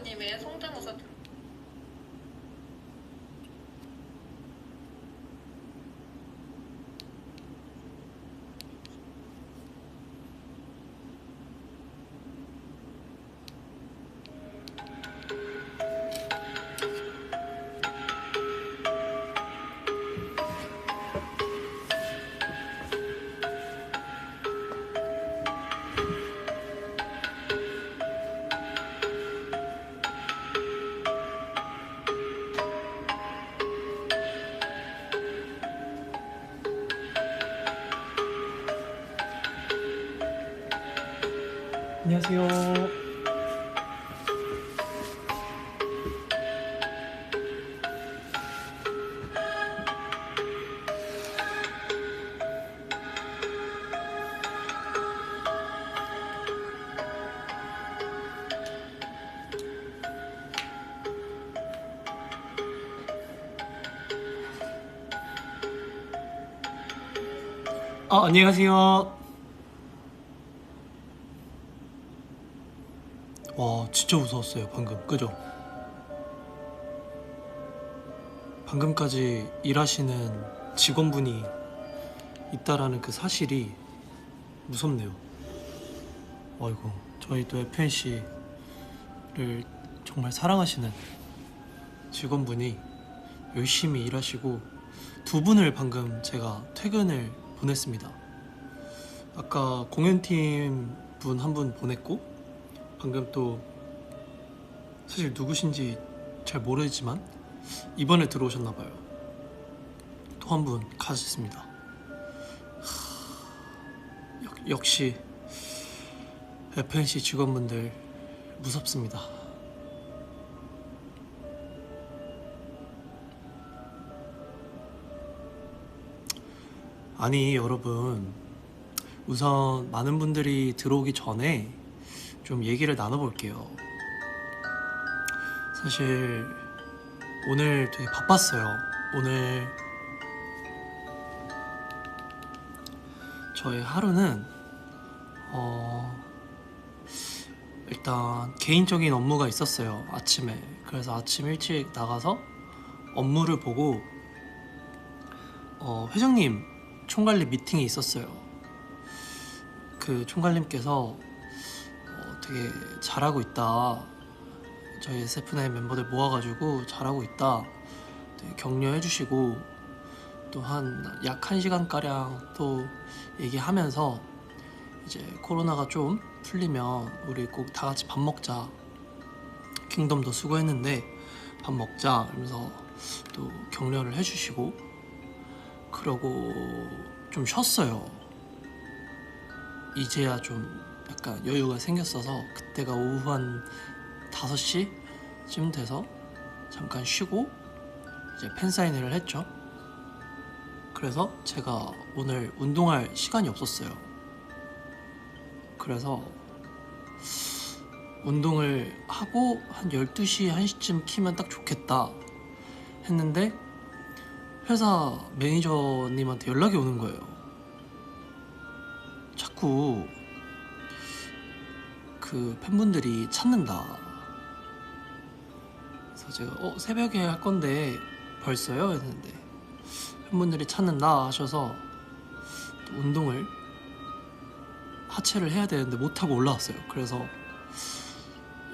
이은서님의 성대모사 안녕하세요. 안녕하세요. 와, 진짜 무서웠어요, 방금. 그죠? 방금까지 일하시는 직원분이 있다라는 그 사실이 무섭네요. 아이고, 저희 또 FNC를 정말 사랑하시는 직원분이 열심히 일하시고 두 분을 방금 제가 퇴근을 보냈습니다. 아까 공연팀 분 한 분 보냈고, 방금 또 사실 누구신지 잘 모르지만 이번에 들어오셨나봐요. 또 한 분 가셨습니다. 역시 FNC 직원분들 무섭습니다. 아니 여러분, 우선 많은 분들이 들어오기 전에 좀 얘기를 나눠볼게요. 사실 오늘 되게 바빴어요. 오늘 저의 하루는 일단 개인적인 업무가 있었어요, 아침에. 그래서 아침 일찍 나가서 업무를 보고 회장님 총괄님 미팅이 있었어요. 그 총괄님께서 되게 잘하고 있다, 저희 SF9 멤버들 모아가지고 잘하고 있다 되게 격려해 주시고, 또 약 1시간가량 또 얘기하면서 이제 코로나가 좀 풀리면 우리 꼭 다 같이 밥 먹자, 킹덤도 수고했는데 밥 먹자 이러면서 또 격려를 해주시고, 그러고 좀 쉬었어요. 이제야 좀 약간 여유가 생겼어서 그때가 오후 한 5시쯤 돼서 잠깐 쉬고 이제 팬사인회를 했죠. 그래서 제가 오늘 운동할 시간이 없었어요. 그래서 운동을 하고 한 12시, 1시쯤 키면 딱 좋겠다 했는데 회사 매니저님한테 연락이 오는 거예요. 자꾸 그 팬분들이 찾는다. 그래서 제가 새벽에 할 건데 벌써요? 했는데 팬분들이 찾는다 하셔서 또 운동을 하체를 해야 되는데 못하고 올라왔어요. 그래서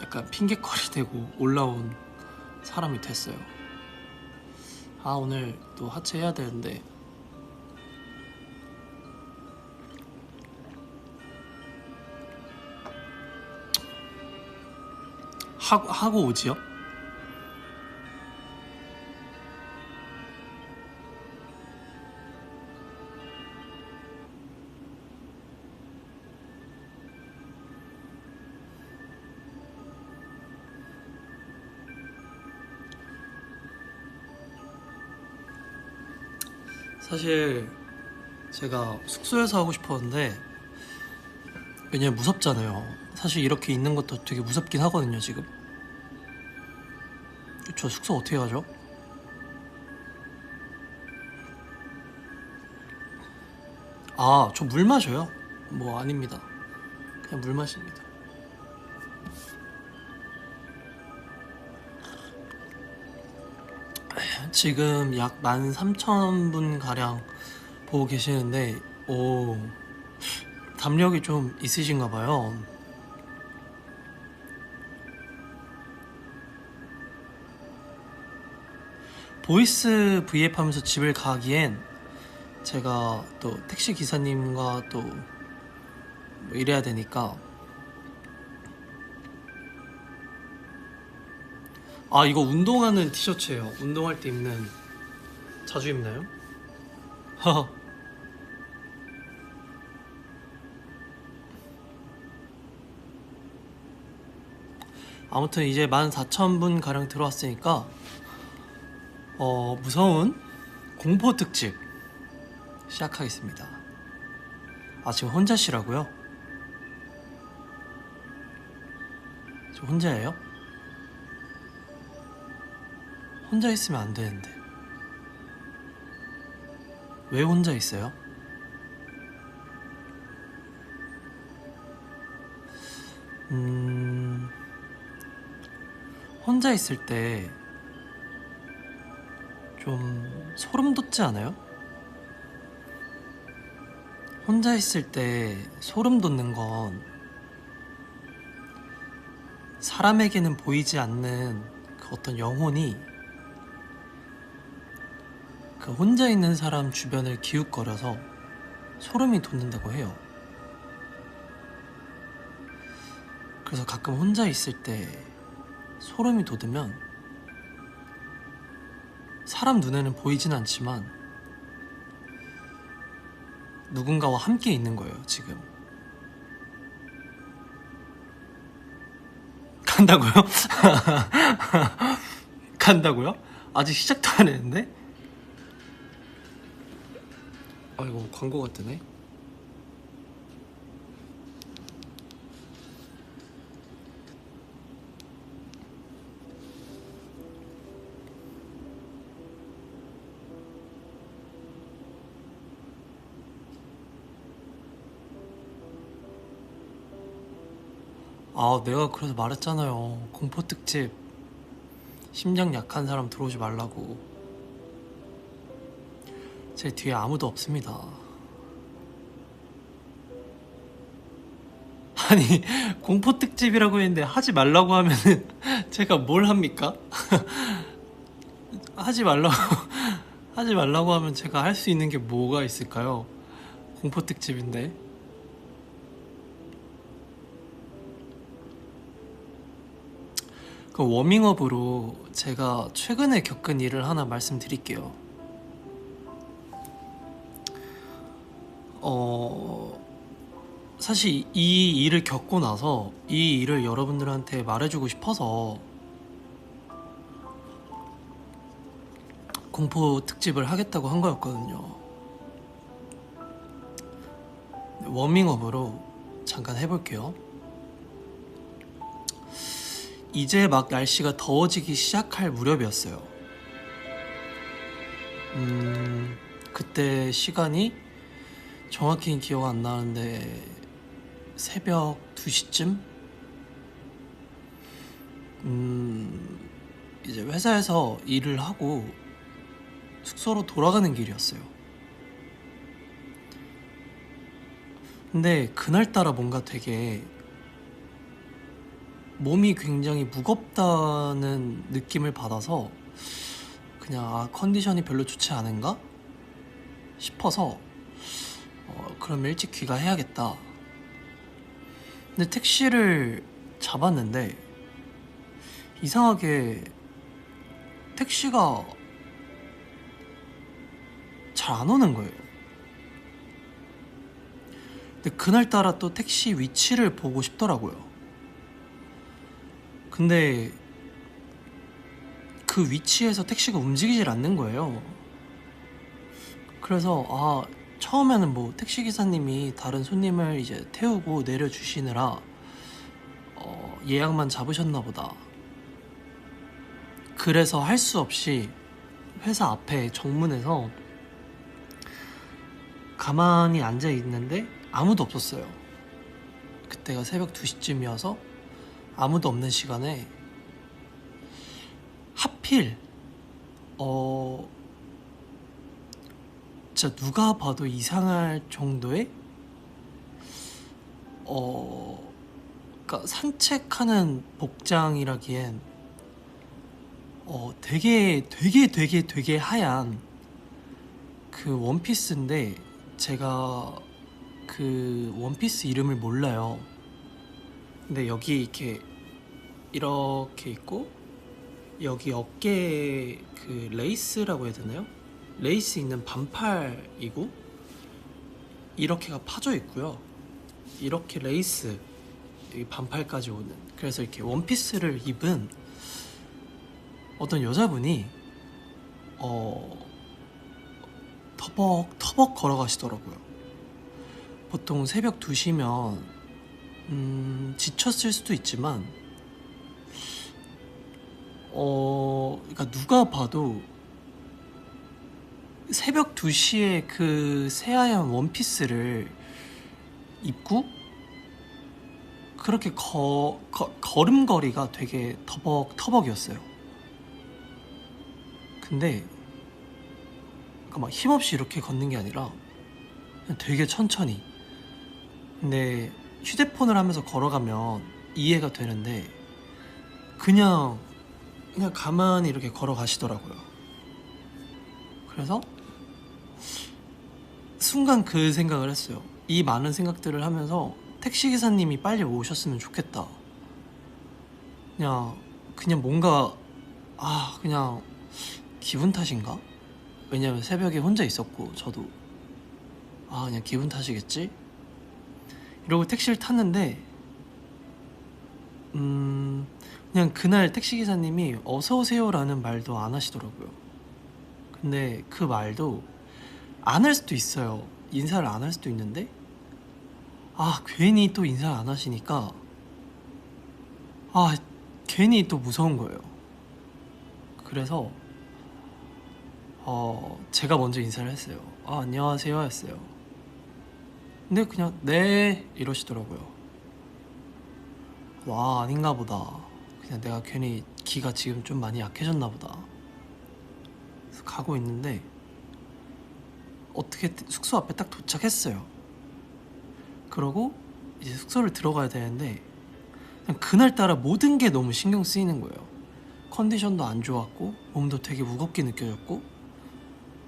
약간 핑계거리 대고 올라온 사람이 됐어요. 오늘 또 하체 해야 되는데 하고 오지요? 사실 제가 숙소에서 하고 싶었는데, 왜냐면 무섭잖아요. 사실 이렇게 있는 것도 되게 무섭긴 하거든요, 지금. 저 숙소 어떻게 가죠? 저 물 마셔요. 뭐 아닙니다. 그냥 물 마십니다. 지금 약 13,000분 가량 보고 계시는데, 오, 담력이 좀 있으신가 봐요. 보이스 V앱 하면서 집을 가기엔 제가 또 택시 기사님과 또 뭐 이래야 되니까. 아, 이거 운동하는 티셔츠예요. 운동할 때 입는. 자주 입나요? 허허. 아무튼 이제 14,000분 가량 들어왔으니까 무서운 공포 특집 시작하겠습니다. 아, 지금 혼자시라고요? 저 혼자예요? 혼자 있으면 안 되는데. 왜 혼자 있어요? 혼자 있을 때 좀 소름 돋지 않아요? 혼자 있을 때 소름 돋는 건 사람에게는 보이지 않는 그 어떤 영혼이 그 혼자 있는 사람 주변을 기웃거려서 소름이 돋는다고 해요. 그래서 가끔 혼자 있을 때 소름이 돋으면 사람 눈에는 보이진 않지만 누군가와 함께 있는 거예요, 지금. 간다고요? 간다고요? 아직 시작도 안 했는데? 아이고, 광고가 뜨네. 아, 내가 그래서 말했잖아요. 공포 특집 심장 약한 사람 들어오지 말라고. 제 뒤에 아무도 없습니다. 아니, 공포 특집이라고 했는데 하지 말라고 하면은 제가 뭘 합니까? 하지 말라고 하지 말라고 하면 제가 할 수 있는 게 뭐가 있을까요? 공포 특집인데. 그 워밍업으로 제가 최근에 겪은 일을 하나 말씀드릴게요. 사실 이 일을 겪고 나서 이 일을 여러분들한테 말해주고 싶어서 공포 특집을 하겠다고 한 거였거든요. 워밍업으로 잠깐 해볼게요. 이제 막 날씨가 더워지기 시작할 무렵이었어요. 그때 시간이 정확히는 기억 안 나는데 새벽 2시쯤? 이제 회사에서 일을 하고 숙소로 돌아가는 길이었어요. 근데 그날따라 뭔가 되게 몸이 굉장히 무겁다는 느낌을 받아서 그냥 컨디션이 별로 좋지 않은가 싶어서 그럼 일찍 귀가해야겠다. 근데 택시를 잡았는데 이상하게 택시가 잘 안 오는 거예요. 근데 그날따라 또 택시 위치를 보고 싶더라고요. 근데 그 위치에서 택시가 움직이질 않는 거예요. 그래서 처음에는 뭐 택시기사님이 다른 손님을 이제 태우고 내려주시느라 예약만 잡으셨나 보다. 그래서 할 수 없이 회사 앞에 정문에서 가만히 앉아 있는데 아무도 없었어요. 그때가 새벽 2시쯤이어서 아무도 없는 시간에 하필 어 진짜 누가 봐도 이상할 정도의 그러니까 산책하는 복장이라기엔 되게 하얀 그 원피스인데 제가 그 원피스 이름을 몰라요. 근데 여기 이렇게 있고 여기 어깨에 그 레이스라고 해야 되나요? 레이스 있는 반팔이고 이렇게가 파져 있고요. 이렇게 레이스 여기 반팔까지 오는, 그래서 이렇게 원피스를 입은 어떤 여자분이 터벅터벅 걸어가시더라고요. 보통 새벽 2시면 지쳤을 수도 있지만 그러니까 누가 봐도 새벽 2시에 그 새하얀 원피스를 입고 그렇게 걸음걸이가 되게 터벅터벅이었어요. 근데 그러니까 막 힘없이 이렇게 걷는 게 아니라 그냥 되게 천천히. 근데 휴대폰을 하면서 걸어가면 이해가 되는데 그냥 가만히 이렇게 걸어가시더라고요. 그래서 순간 그 생각을 했어요. 이 많은 생각들을 하면서 택시기사님이 빨리 오셨으면 좋겠다. 그냥 뭔가 그냥 기분 탓인가? 왜냐면 새벽에 혼자 있었고 저도 그냥 기분 탓이겠지? 이러고 택시를 탔는데 그냥 그날 택시기사님이 어서오세요라는 말도 안 하시더라고요. 근데 그 말도 안 할 수도 있어요. 인사를 안 할 수도 있는데 괜히 또 인사를 안 하시니까 괜히 또 무서운 거예요. 그래서 제가 먼저 인사를 했어요. 안녕하세요 했어요. 근데 그냥 네 이러시더라고요. 아닌가 보다. 그냥 내가 괜히 기가 지금 좀 많이 약해졌나 보다. 그래서 가고 있는데 어떻게 숙소 앞에 딱 도착했어요. 그러고 이제 숙소를 들어가야 되는데 그냥 그날따라 모든 게 너무 신경 쓰이는 거예요. 컨디션도 안 좋았고 몸도 되게 무겁게 느껴졌고,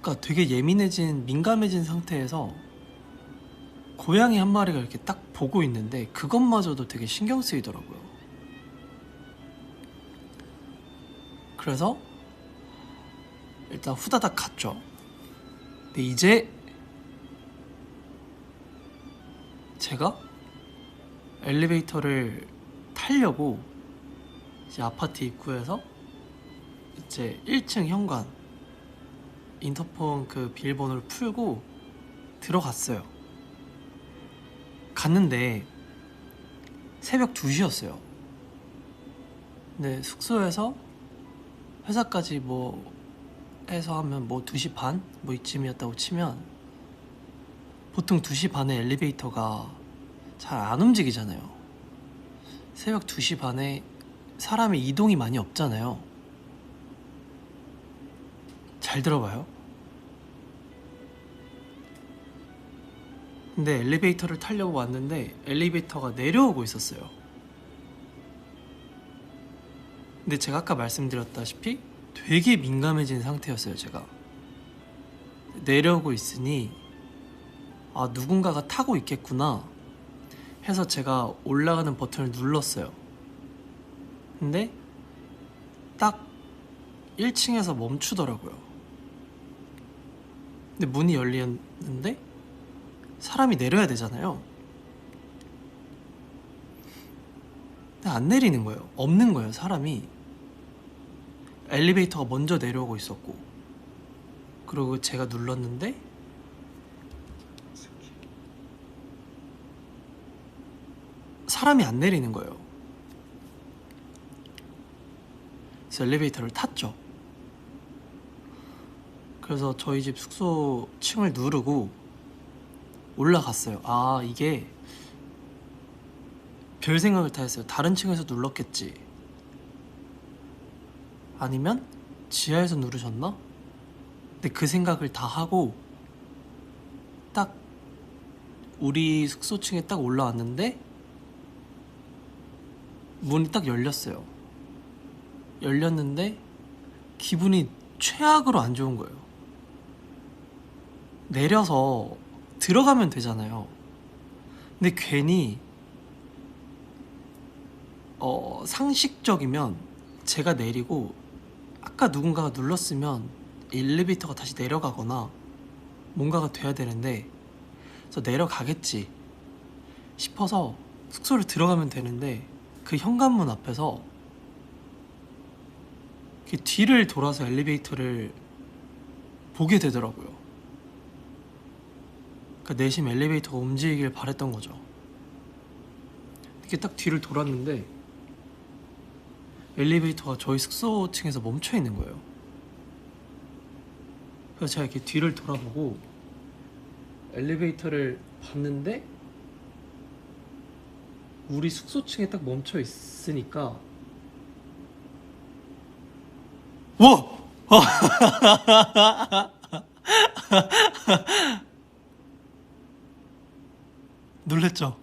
그러니까 되게 민감해진 상태에서 고양이 한 마리가 이렇게 딱 보고 있는데 그것마저도 되게 신경 쓰이더라고요. 그래서 일단 후다닥 갔죠. 근데 이제 제가 엘리베이터를 타려고 이제 아파트 입구에서 이제 1층 현관 인터폰 그 비밀번호를 풀고 들어갔어요. 갔는데 새벽 2시였어요. 근데 숙소에서 회사까지 해서 하면 2시 반? 이쯤이었다고 치면 보통 2시 반에 엘리베이터가 잘 안 움직이잖아요. 새벽 2시 반에 사람이 이동이 많이 없잖아요. 잘 들어봐요. 근데 엘리베이터를 타려고 왔는데 엘리베이터가 내려오고 있었어요. 근데 제가 아까 말씀드렸다시피 되게 민감해진 상태였어요. 제가 내려오고 있으니 누군가가 타고 있겠구나 해서 제가 올라가는 버튼을 눌렀어요. 근데 딱 1층에서 멈추더라고요. 근데 문이 열리는데 사람이 내려야 되잖아요. 근데 안 내리는 거예요. 없는 거예요, 사람이. 엘리베이터가 먼저 내려오고 있었고, 그리고 제가 눌렀는데 사람이 안 내리는 거예요. 그래서 엘리베이터를 탔죠. 그래서 저희 집 숙소 층을 누르고 올라갔어요. 이게 별 생각을 다 했어요. 다른 층에서 눌렀겠지, 아니면 지하에서 누르셨나? 근데 그 생각을 다 하고 딱 우리 숙소층에 딱 올라왔는데 문이 딱 열렸어요. 열렸는데 기분이 최악으로 안 좋은 거예요. 내려서 들어가면 되잖아요. 근데 괜히 상식적이면 제가 내리고 아까 누군가가 눌렀으면 엘리베이터가 다시 내려가거나 뭔가가 돼야 되는데, 그래서 내려가겠지 싶어서 숙소를 들어가면 되는데 그 현관문 앞에서 뒤를 돌아서 엘리베이터를 보게 되더라고요. 그러니까 내심 엘리베이터가 움직이길 바랬던 거죠. 이렇게 딱 뒤를 돌았는데 엘리베이터가 저희 숙소층에서 멈춰 있는 거예요. 그래서 제가 이렇게 뒤를 돌아보고 엘리베이터를 봤는데 우리 숙소층에 딱 멈춰 있으니까 와! 놀랬죠?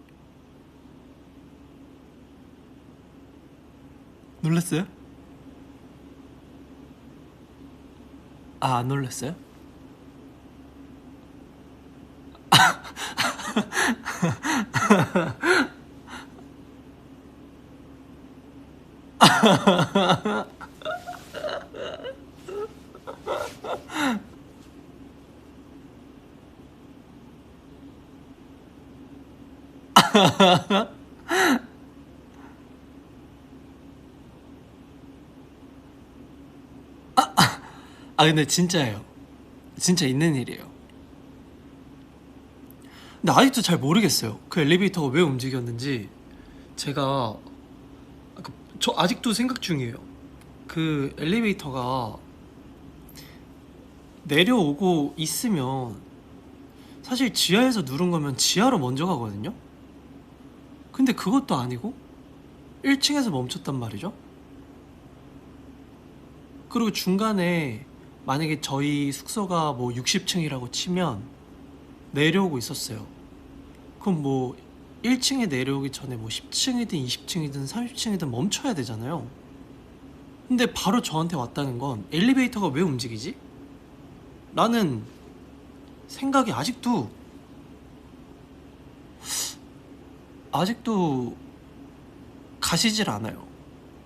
놀랬어요? 아, 안 놀랬어요? 아, 근데 진짜예요. 진짜 있는 일이에요. 근데 아직도 잘 모르겠어요. 그 엘리베이터가 왜 움직였는지. 제가 저 아직도 생각 중이에요. 그 엘리베이터가 내려오고 있으면 사실 지하에서 누른 거면 지하로 먼저 가거든요. 근데 그것도 아니고 1층에서 멈췄단 말이죠. 그리고 중간에 만약에 저희 숙소가 뭐 60층이라고 치면 내려오고 있었어요. 그럼 뭐 1층에 내려오기 전에 뭐 10층이든 20층이든 30층이든 멈춰야 되잖아요. 근데 바로 저한테 왔다는 건 엘리베이터가 왜 움직이지? 라는 생각이 아직도 가시질 않아요.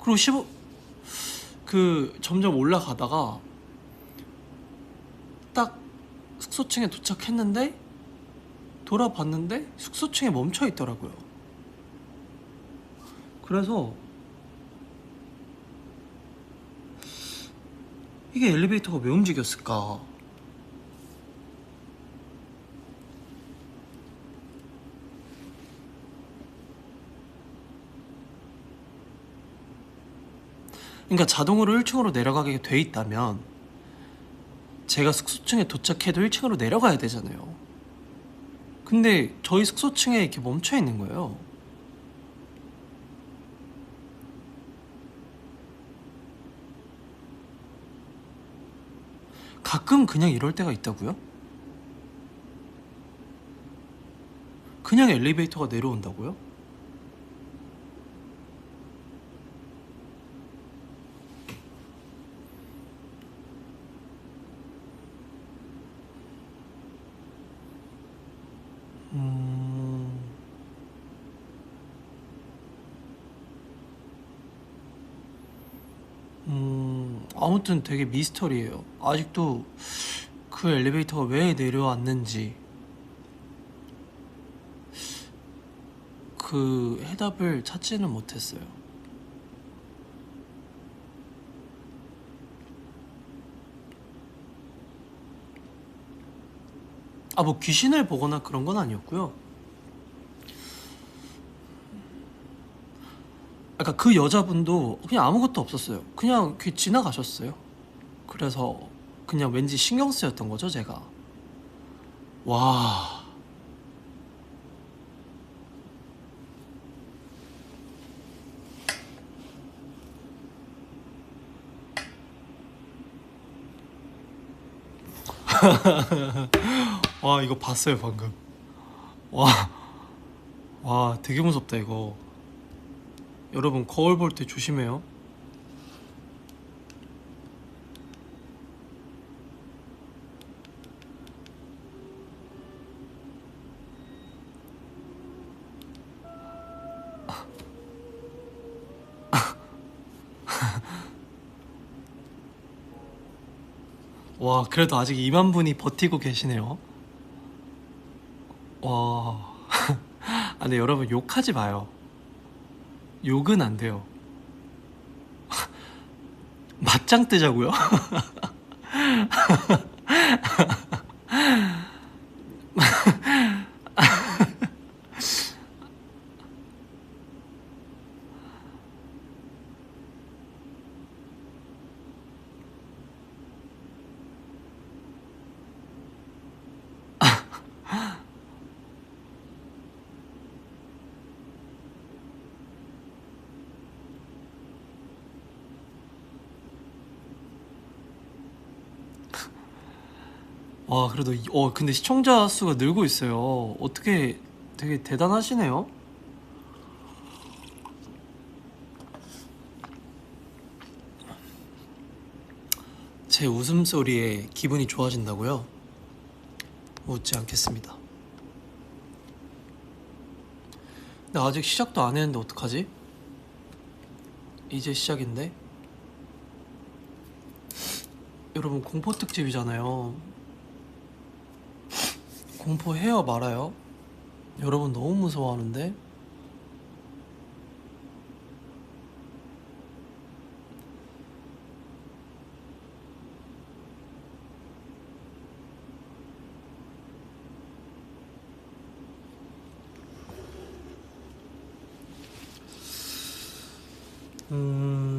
그리고 점점 올라가다가 딱 숙소층에 도착했는데 돌아봤는데 숙소층에 멈춰 있더라고요. 그래서 이게 엘리베이터가 왜 움직였을까? 그러니까 자동으로 1층으로 내려가게 돼 있다면 제가 숙소층에 도착해도 1층으로 내려가야 되잖아요. 근데 저희 숙소층에 이렇게 멈춰 있는 거예요. 가끔 그냥 이럴 때가 있다고요? 그냥 엘리베이터가 내려온다고요? 아무튼 되게 미스터리예요. 아직도 그 엘리베이터가 왜 내려왔는지 그 해답을 찾지는 못했어요. 뭐 귀신을 보거나 그런 건 아니었고요. 그러니까 그 여자분도 그냥 아무것도 없었어요. 그냥 지나가셨어요. 그래서 그냥 왠지 신경 쓰였던 거죠, 제가. 와. 와, 이거 봤어요 방금. 와, 와, 되게 무섭다 이거. 여러분 거울 볼 때 조심해요. 와, 그래도 아직 2만 분이 버티고 계시네요. 와. 아, 근데 여러분 욕하지 마요. 욕은 안 돼요. 맞짱 뜨자고요? 와, 그래도 근데 시청자 수가 늘고 있어요. 어떻게 되게 대단하시네요. 제 웃음소리에 기분이 좋아진다고요? 웃지 않겠습니다. 근데 아직 시작도 안 했는데 어떡하지? 이제 시작인데? 여러분 공포 특집이잖아요. 공포 해요 말아요? 여러분 너무 무서워하는데? 음...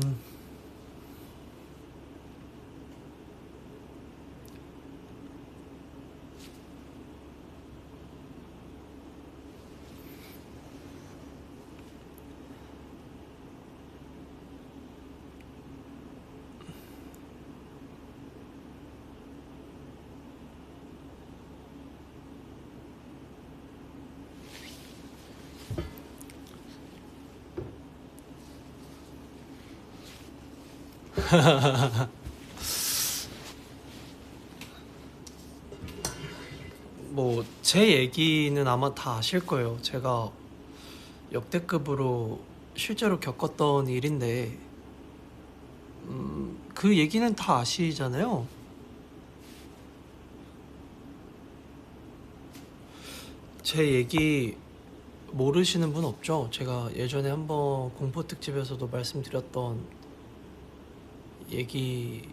뭐 제 얘기는 아마 다 아실 거예요. 제가 역대급으로 실제로 겪었던 일인데 그 얘기는 다 아시잖아요. 제 얘기 모르시는 분 없죠? 제가 예전에 한번 공포 특집에서도 말씀드렸던 얘기는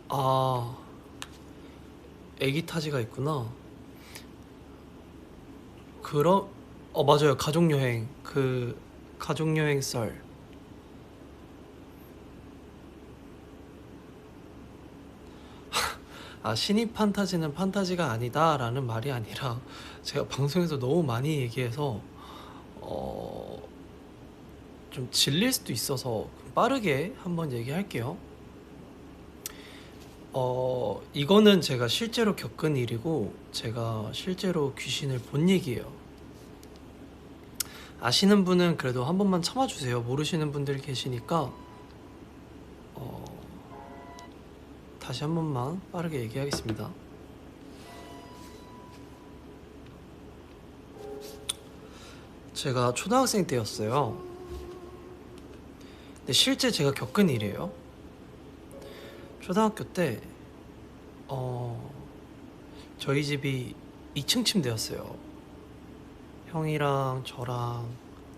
아, 애기 타지가 있구나. 그럼 맞아요. 가족여행 그 가족여행 썰. 아, 신입 판타지는 판타지가 아니다라는 말이 아니라 제가 방송에서 너무 많이 얘기해서 어, 좀 질릴 수도 있어서 빠르게 한번 얘기할게요. 이거는 제가 실제로 겪은 일이고 제가 실제로 귀신을 본 얘기예요. 아시는 분은 그래도 한 번만 참아주세요. 모르시는 분들이 계시니까 다시 한 번만 빠르게 얘기하겠습니다. 제가 초등학생 때였어요. 근데 실제 제가 겪은 일이에요. 초등학교 때 저희 집이 2층 침대였어요. 형이랑 저랑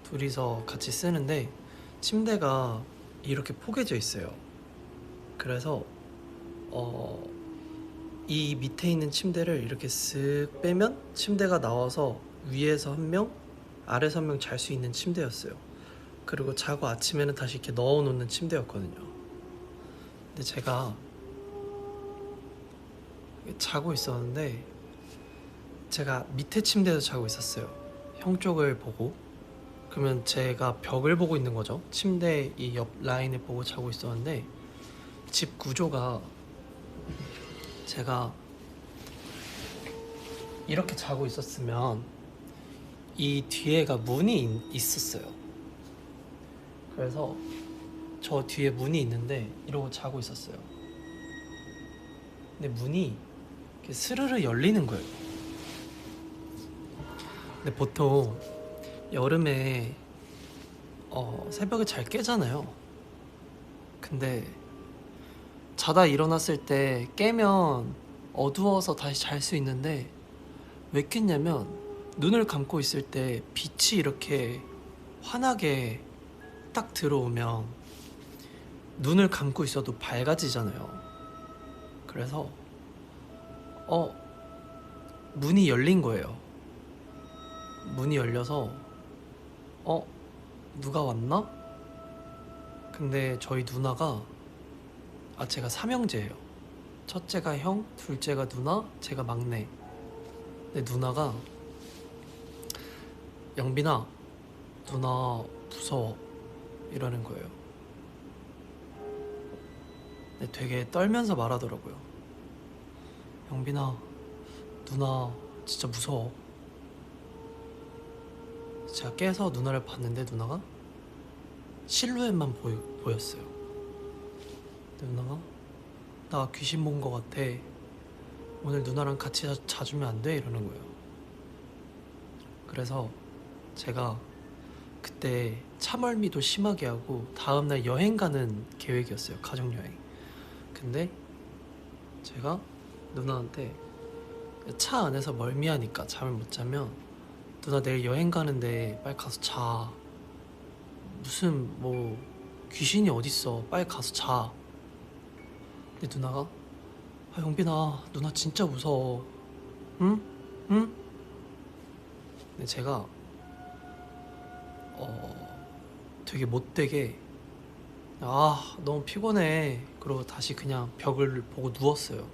둘이서 같이 쓰는데 침대가 이렇게 포개져 있어요. 그래서 이 밑에 있는 침대를 이렇게 쓱 빼면 침대가 나와서 위에서 한 명, 아래서 한 명 잘 수 있는 침대였어요. 그리고 자고 아침에는 다시 이렇게 넣어놓는 침대였거든요. 근데 제가 자고 있었는데 제가 밑에 침대에서 자고 있었어요. 형 쪽을 보고. 그러면 제가 벽을 보고 있는 거죠. 침대 이 옆 라인을 보고 자고 있었는데 집 구조가 제가 이렇게 자고 있었으면 이 뒤에가 문이 있었어요. 그래서 저 뒤에 문이 있는데 이러고 자고 있었어요. 근데 문이 이렇게 스르르 열리는 거예요. 근데 보통 여름에 새벽에 잘 깨잖아요. 근데 자다 일어났을 때 깨면 어두워서 다시 잘 수 있는데 왜 깼냐면 눈을 감고 있을 때 빛이 이렇게 환하게 딱 들어오면 눈을 감고 있어도 밝아지잖아요. 그래서 문이 열린 거예요. 문이 열려서 누가 왔나? 근데 저희 누나가 제가 삼형제예요. 첫째가 형, 둘째가 누나, 제가 막내. 근데 누나가 영빈아, 누나 무서워 이러는 거예요. 근데 되게 떨면서 말하더라고요. 영빈아, 누나 진짜 무서워. 제가 깨서 누나를 봤는데 누나가 실루엣만 보였어요. 근데 누나가 나 귀신 본 거 같아. 오늘 누나랑 같이 자주면 안 돼? 이러는 거예요. 그래서 제가 그때 차멀미도 심하게 하고 다음날 여행 가는 계획이었어요. 가족여행. 근데 제가 누나한테 차 안에서 멀미하니까 잠을 못 자면 누나 내일 여행 가는데 빨리 가서 자. 무슨 뭐 귀신이 어딨어. 빨리 가서 자. 근데 누나가 영빈아 누나 진짜 무서워. 응? 응? 근데 제가 되게 못되게 너무 피곤해 그러고 다시 그냥 벽을 보고 누웠어요.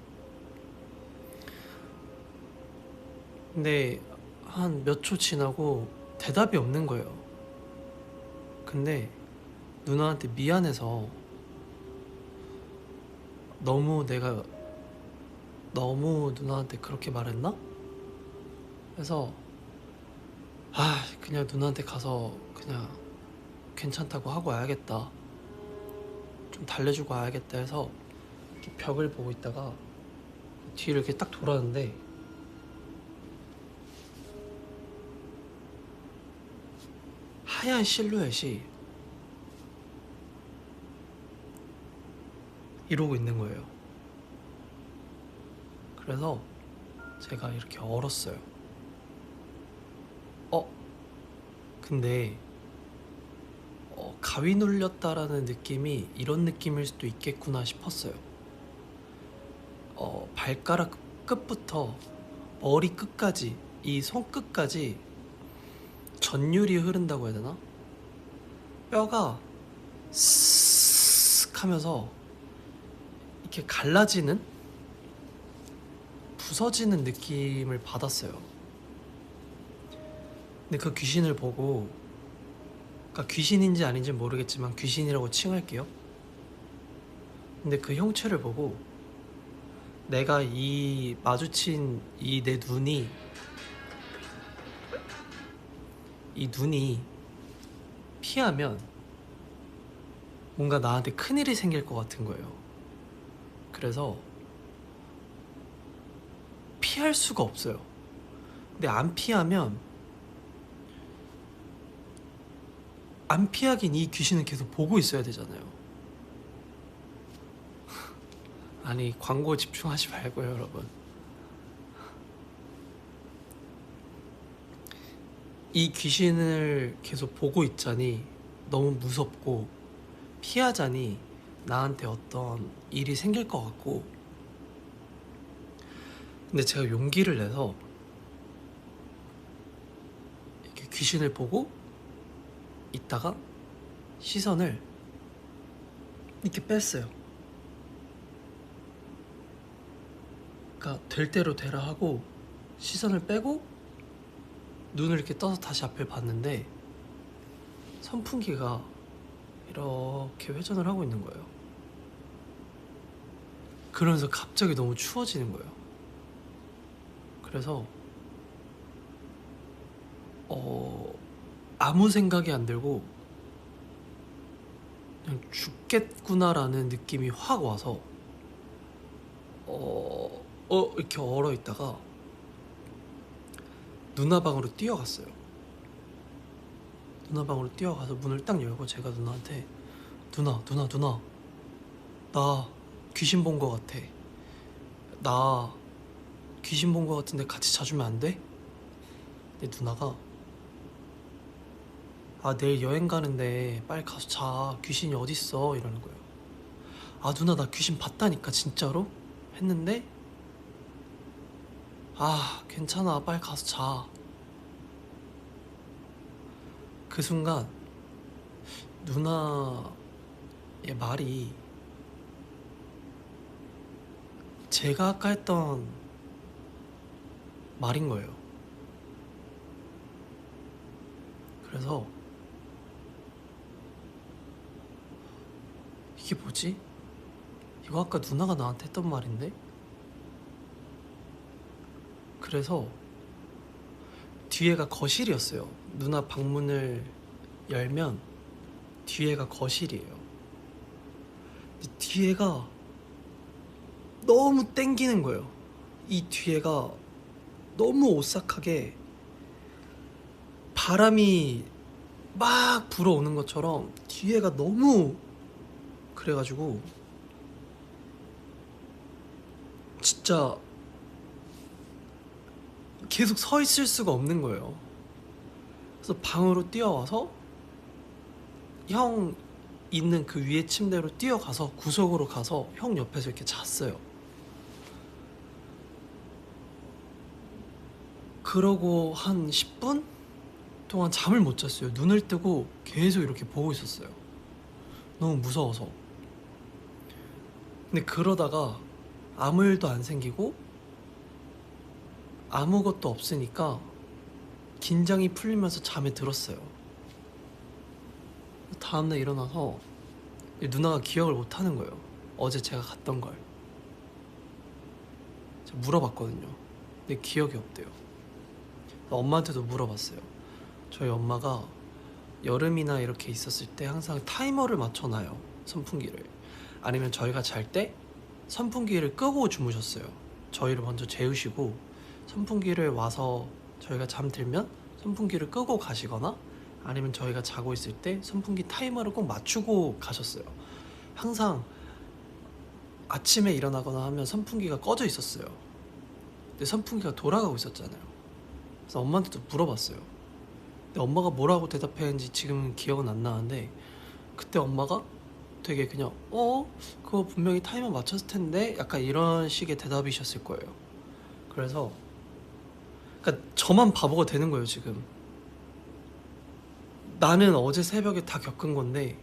근데 한 몇 초 지나고 대답이 없는 거예요. 근데 누나한테 미안해서 내가 너무 누나한테 그렇게 말했나? 그래서 그냥 누나한테 가서 그냥 괜찮다고 하고 와야겠다. 좀 달래주고 와야겠다 해서 이렇게 벽을 보고 있다가 뒤를 이렇게 딱 돌았는데 하얀 실루엣이 이러고 있는 거예요. 그래서 제가 이렇게 얼었어요. 근데 가위 눌렸다라는 느낌이 이런 느낌일 수도 있겠구나 싶었어요. 발가락 끝부터 머리 끝까지 이 손끝까지 전율이 흐른다고 해야 되나? 뼈가 쓱 하면서 이렇게 갈라지는? 부서지는 느낌을 받았어요. 근데 그 귀신을 보고, 그러니까 귀신인지 아닌지 모르겠지만 귀신이라고 칭할게요. 근데 그 형체를 보고 내가 마주친 내 눈이 피하면 뭔가 나한테 큰일이 생길 것 같은 거예요. 그래서 피할 수가 없어요. 근데 안 피하긴 이 귀신은 계속 보고 있어야 되잖아요. 아니 광고 집중하지 말고요 여러분. 이 귀신을 계속 보고 있자니 너무 무섭고 피하자니 나한테 어떤 일이 생길 것 같고. 근데 제가 용기를 내서 이렇게 귀신을 보고 있다가 시선을 이렇게 뺐어요. 그러니까 될 대로 되라 하고 시선을 빼고 눈을 이렇게 떠서 다시 앞을 봤는데 선풍기가 이렇게 회전을 하고 있는 거예요. 그러면서 갑자기 너무 추워지는 거예요. 그래서 아무 생각이 안 들고 그냥 죽겠구나라는 느낌이 확 와서 이렇게 얼어 있다가 누나 방으로 뛰어갔어요. 누나 방으로 뛰어가서 문을 딱 열고 제가 누나한테 누나 나 귀신 본 거 같아. 나 귀신 본 거 같은데 같이 자주면 안 돼? 근데 누나가 내일 여행 가는데 빨리 가서 자. 귀신이 어딨어? 이러는 거예요. 누나 나 귀신 봤다니까 진짜로? 했는데 괜찮아 빨리 가서 자. 그 순간 누나의 말이 제가 아까 했던 말인 거예요. 그래서 이게 뭐지? 이거 아까 누나가 나한테 했던 말인데? 그래서 뒤에가 거실이었어요. 누나 방문을 열면 뒤에가 거실이에요. 근데 뒤에가 너무 땡기는 거예요. 이 뒤에가 너무 오싹하게 바람이 막 불어오는 것처럼 뒤에가 너무 그래가지고 진짜 계속 서 있을 수가 없는 거예요. 그래서 방으로 뛰어와서 형 있는 그 위에 침대로 뛰어가서 구석으로 가서 형 옆에서 이렇게 잤어요. 그러고 한 10분 동안 잠을 못 잤어요. 눈을 뜨고 계속 이렇게 보고 있었어요. 너무 무서워서. 근데 그러다가 아무 일도 안 생기고 아무것도 없으니까 긴장이 풀리면서 잠에 들었어요. 다음날 일어나서 누나가 기억을 못 하는 거예요. 어제 제가 갔던 걸. 제가 물어봤거든요. 근데 기억이 없대요. 엄마한테도 물어봤어요. 저희 엄마가 여름이나 이렇게 있었을 때 항상 타이머를 맞춰놔요. 선풍기를. 아니면 저희가 잘 때 선풍기를 끄고 주무셨어요. 저희를 먼저 재우시고 선풍기를 와서 저희가 잠들면 선풍기를 끄고 가시거나 아니면 저희가 자고 있을 때 선풍기 타이머를 꼭 맞추고 가셨어요. 항상 아침에 일어나거나 하면 선풍기가 꺼져 있었어요. 근데 선풍기가 돌아가고 있었잖아요. 그래서 엄마한테도 물어봤어요. 근데 엄마가 뭐라고 대답했는지 지금은 기억은 안 나는데 그때 엄마가 되게 그냥 그거 분명히 타이머 맞췄을 텐데 약간 이런 식의 대답이셨을 거예요. 그래서 그러니까 저만 바보가 되는 거예요. 지금 나는 어제 새벽에 다 겪은 건데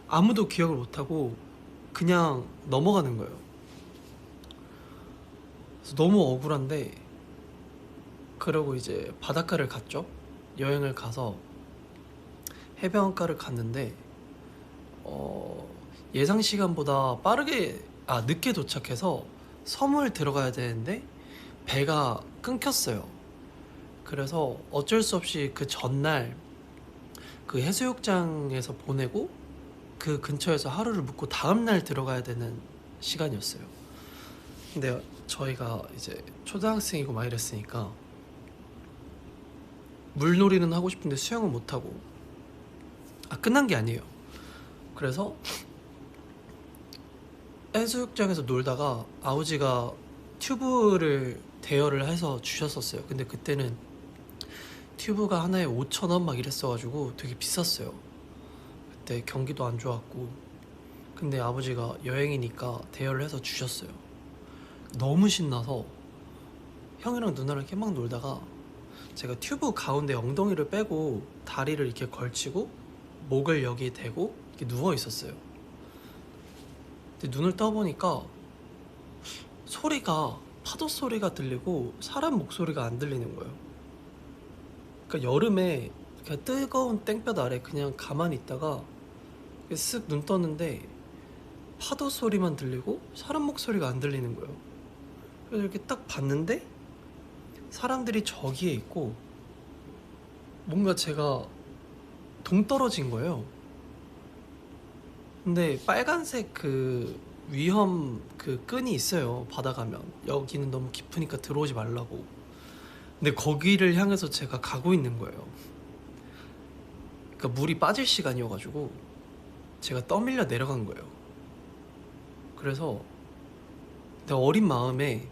아무도 기억을 못하고 그냥 넘어가는 거예요. 그래서 너무 억울한데 그러고 이제 바닷가를 갔죠. 여행을 가서 해변가를 갔는데 예상 시간보다 늦게 도착해서 섬을 들어가야 되는데 배가 끊겼어요. 그래서 어쩔 수 없이 그 전날 그 해수욕장에서 보내고 그 근처에서 하루를 묵고 다음날 들어가야 되는 시간이었어요. 근데 저희가 이제 초등학생이고 막 이랬으니까 물놀이는 하고 싶은데 수영은 못하고 끝난 게 아니에요. 그래서 해수욕장에서 놀다가 아버지가 튜브를 대여를 해서 주셨었어요. 근데 그때는 튜브가 하나에 5,000원 막 이랬어가지고 되게 비쌌어요. 그때 경기도 안 좋았고. 근데 아버지가 여행이니까 대여를 해서 주셨어요. 너무 신나서 형이랑 누나랑 이렇게 막 놀다가 제가 튜브 가운데 엉덩이를 빼고 다리를 이렇게 걸치고 목을 여기에 대고 이렇게 누워 있었어요. 근데 눈을 떠보니까 파도 소리가 들리고 사람 목소리가 안 들리는 거예요. 그러니까 여름에 그냥 뜨거운 땡볕 아래 그냥 가만히 있다가 쓱 눈 떴는데 파도 소리만 들리고 사람 목소리가 안 들리는 거예요. 그래서 이렇게 딱 봤는데 사람들이 저기에 있고 뭔가 제가 동떨어진 거예요. 근데 빨간색 그 위험 그 끈이 있어요. 바다 가면 여기는 너무 깊으니까 들어오지 말라고. 근데 거기를 향해서 제가 가고 있는 거예요. 그러니까 물이 빠질 시간이어가지고 제가 떠밀려 내려간 거예요. 그래서 내가 어린 마음에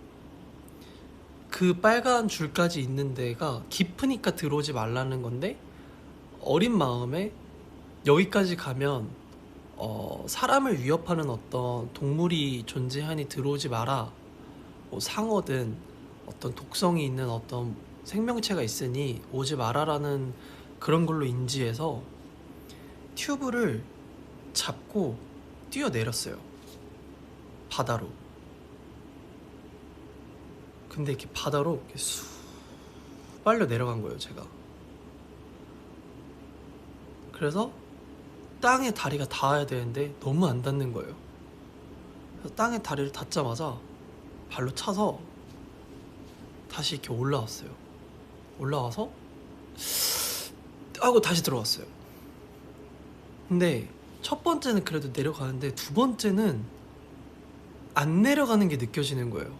그 빨간 줄까지 있는 데가 깊으니까 들어오지 말라는 건데 어린 마음에 여기까지 가면 사람을 위협하는 어떤 동물이 존재하니 들어오지 마라. 뭐 상어든 어떤 독성이 있는 어떤 생명체가 있으니 오지 마라라는 그런 걸로 인지해서 튜브를 잡고 뛰어내렸어요. 바다로. 근데 이렇게 바다로 이렇게 쑥 빨려 내려간 거예요, 제가. 그래서 땅에 다리가 닿아야 되는데 너무 안 닿는 거예요. 그래서 땅에 다리를 닿자마자 발로 차서 다시 이렇게 올라왔어요. 올라와서 하고 다시 들어왔어요. 근데 첫 번째는 그래도 내려가는데 두 번째는 안 내려가는 게 느껴지는 거예요.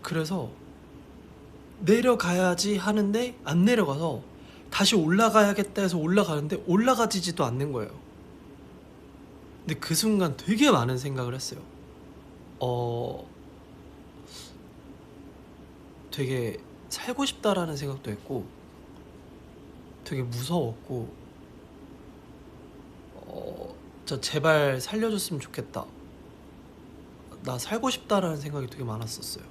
그래서 내려가야지 하는데 안 내려가서 다시 올라가야겠다 해서 올라가는데 올라가지지도 않는 거예요. 근데 그 순간 되게 많은 생각을 했어요. 되게 살고 싶다라는 생각도 했고 되게 무서웠고 저 제발 살려줬으면 좋겠다. 나 살고 싶다라는 생각이 되게 많았었어요.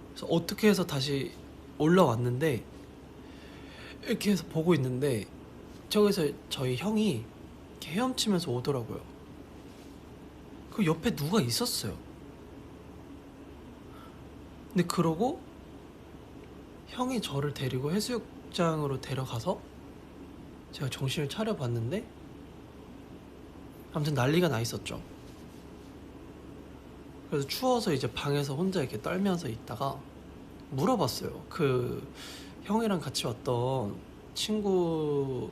그래서 어떻게 해서 다시 올라왔는데 이렇게 해서 보고 있는데 저기서 저희 형이 이렇게 헤엄치면서 오더라고요. 그 옆에 누가 있었어요. 근데 그러고 형이 저를 데리고 해수욕장으로 데려가서 제가 정신을 차려봤는데 아무튼 난리가 나 있었죠. 그래서 추워서 이제 방에서 혼자 이렇게 떨면서 있다가 물어봤어요. 그 형이랑 같이 왔던 친구한테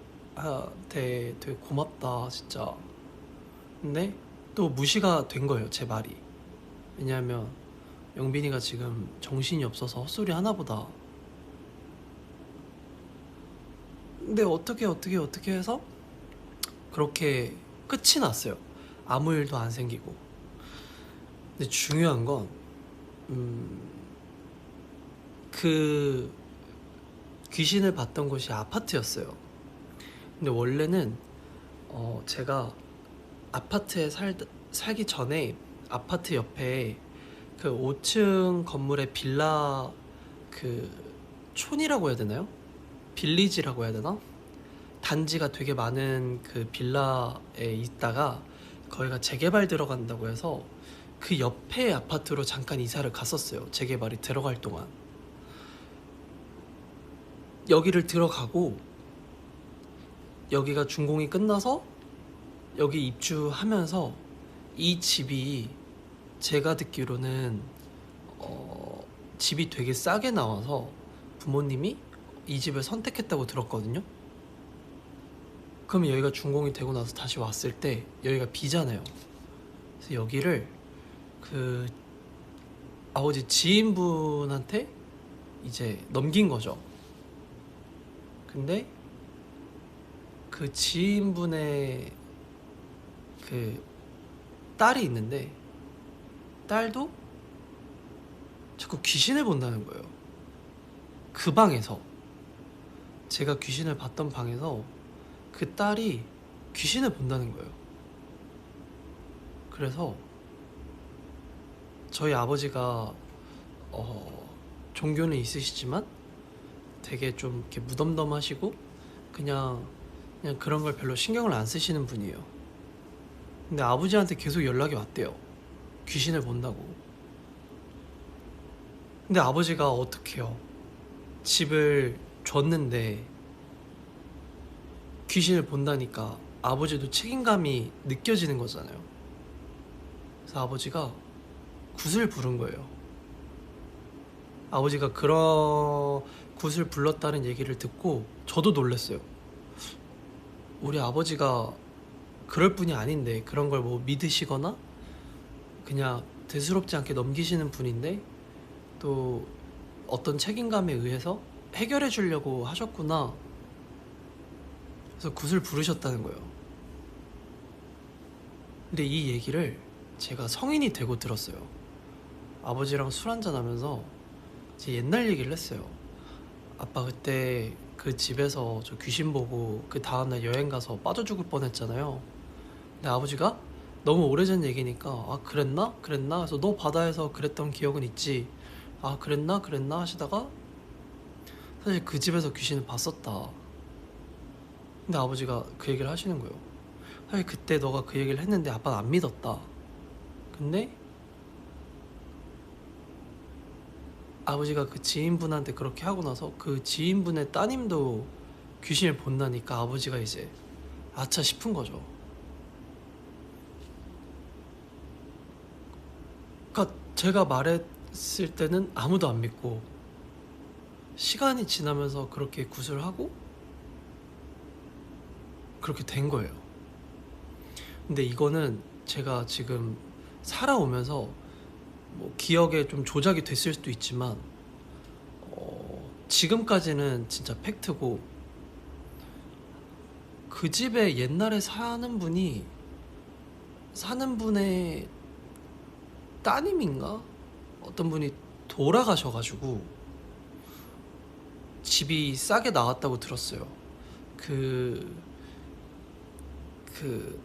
되게 고맙다 진짜. 근데 또 무시가 된 거예요, 제 말이. 왜냐하면 영빈이가 지금 정신이 없어서 헛소리 하나 보다. 근데 어떻게 해서 그렇게 끝이 났어요. 아무 일도 안 생기고. 근데 중요한 건 그 귀신을 봤던 곳이 아파트였어요. 근데 원래는 제가 아파트에 살기 전에 아파트 옆에 그 5층 건물의 빌라 그 촌이라고 해야 되나요? 빌리지라고 해야 되나? 단지가 되게 많은 그 빌라에 있다가 거기가 재개발 들어간다고 해서 그 옆에 아파트로 잠깐 이사를 갔었어요. 재개발이 들어갈 동안. 여기를 들어가고 여기가 준공이 끝나서 여기 입주하면서 이 집이 제가 듣기로는 집이 되게 싸게 나와서 부모님이 이 집을 선택했다고 들었거든요. 그럼 여기가 준공이 되고 나서 다시 왔을 때 여기가 비잖아요. 그래서 여기를 그 아버지 지인분한테 이제 넘긴 거죠. 근데 그 지인분의 그 딸이 있는데 딸도 자꾸 귀신을 본다는 거예요. 그 방에서 제가 귀신을 봤던 방에서 그 딸이 귀신을 본다는 거예요. 그래서 저희 아버지가 종교는 있으시지만 되게 좀 이렇게 무덤덤하시고 그냥 그런 걸 별로 신경을 안 쓰시는 분이에요. 근데 아버지한테 계속 연락이 왔대요. 귀신을 본다고. 근데 아버지가 어떡해요? 집을 줬는데 귀신을 본다니까 아버지도 책임감이 느껴지는 거잖아요. 그래서 아버지가 굿을 부른 거예요. 아버지가 그런 굿을 불렀다는 얘기를 듣고 저도 놀랐어요. 우리 아버지가 그럴 분이 아닌데, 그런 걸 뭐 믿으시거나 그냥 대수롭지 않게 넘기시는 분인데 또 어떤 책임감에 의해서 해결해 주려고 하셨구나. 그래서 굿을 부르셨다는 거예요. 근데 이 얘기를 제가 성인이 되고 들었어요. 아버지랑 술 한잔 하면서 제 옛날 얘기를 했어요. 아빠 그때 그 집에서 저 귀신 보고 그 다음날 여행 가서 빠져 죽을 뻔했잖아요. 근데 아버지가 너무 오래전 얘기니까 아 그랬나? 그랬나? 그래서 너 바다에서 그랬던 기억은 있지. 아 그랬나? 그랬나? 하시다가 사실 그 집에서 귀신을 봤었다. 근데 아버지가 그 얘기를 하시는 거예요. 사실 그때 너가 그 얘기를 했는데 아빠는 안 믿었다. 근데 아버지가 그 지인분한테 그렇게 하고 나서 그 지인분의 따님도 귀신을 본다니까 아버지가 이제 아차 싶은 거죠. 그러니까 제가 말했을 때는 아무도 안 믿고 시간이 지나면서 그렇게 구술하고 그렇게 된 거예요. 근데 이거는 제가 지금 살아오면서 뭐 기억에 좀 조작이 됐을 수도 있지만 지금까지는 진짜 팩트고, 그 집에 옛날에 사는 분의 따님인가? 어떤 분이 돌아가셔가지고 집이 싸게 나왔다고 들었어요. 그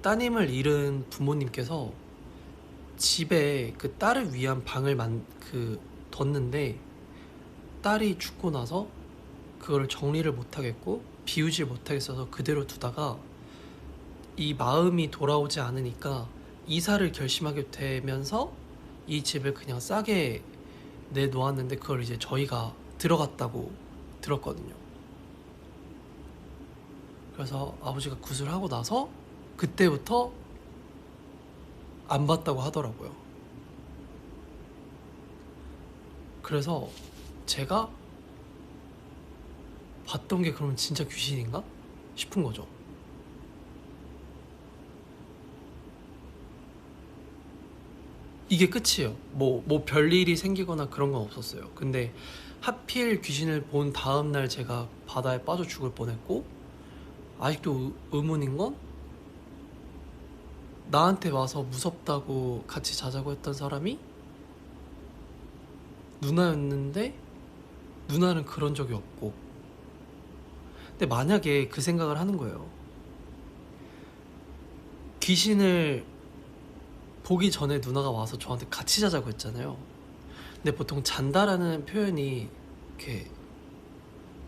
따님을 잃은 부모님께서 집에 그 딸을 위한 방을 뒀는데 딸이 죽고 나서 그걸 정리를 못하겠고 비우질 못하겠어서 그대로 두다가 이 마음이 돌아오지 않으니까 이사를 결심하게 되면서 이 집을 그냥 싸게 내놓았는데 그걸 이제 저희가 들어갔다고 들었거든요. 그래서 아버지가 구슬하고 나서 그때부터 안 봤다고 하더라고요. 그래서 제가 봤던 게 그러면 진짜 귀신인가 싶은 거죠. 이게 끝이에요. 뭐 별일이 생기거나 그런 건 없었어요. 근데 하필 귀신을 본 다음날 제가 바다에 빠져 죽을 뻔했고, 아직도 의문인 건 나한테 와서 무섭다고 같이 자자고 했던 사람이 누나였는데 누나는 그런 적이 없고. 근데 만약에 그 생각을 하는 거예요. 귀신을 보기 전에 누나가 와서 저한테 같이 자자고 했잖아요. 근데 보통 잔다라는 표현이 이렇게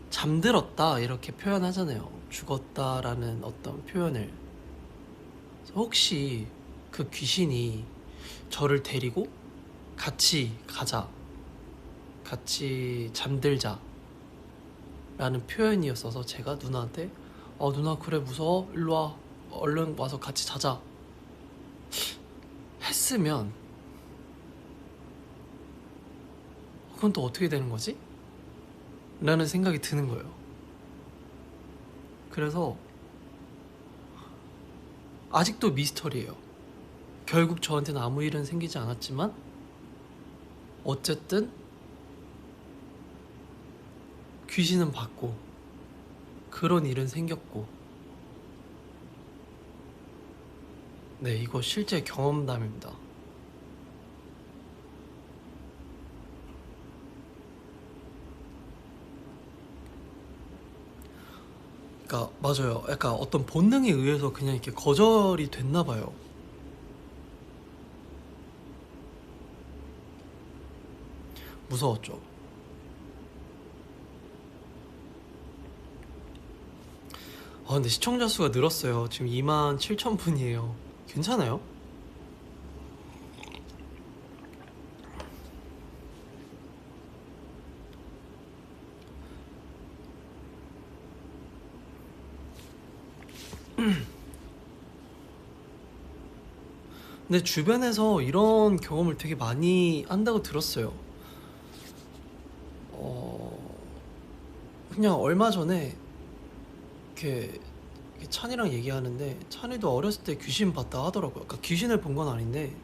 잠들었다 이렇게 표현하잖아요. 죽었다라는 어떤 표현을. 혹시 그 귀신이 저를 데리고 같이 가자, 같이 잠들자 라는 표현이었어서 제가 누나한테 누나 그래 무서워? 일로와, 얼른 와서 같이 자자 했으면 그건 또 어떻게 되는 거지? 라는 생각이 드는 거예요. 그래서 아직도 미스터리예요. 결국 저한테는 아무 일은 생기지 않았지만 어쨌든 귀신은 봤고 그런 일은 생겼고. 네, 이거 실제 경험담입니다. 그러니까 맞아요. 약간 어떤 본능에 의해서 그냥 이렇게 거절이 됐나 봐요. 무서웠죠. 근데 시청자 수가 늘었어요. 지금 27,000분이에요. 괜찮아요? 근데 주변에서 이런 경험을 되게 많이 한다고 들었어요. 그냥 얼마 전에 이렇게 찬이랑 얘기하는데 찬이도 어렸을 때 귀신 봤다 하더라고요. 그러니까 귀신을 본 건 아닌데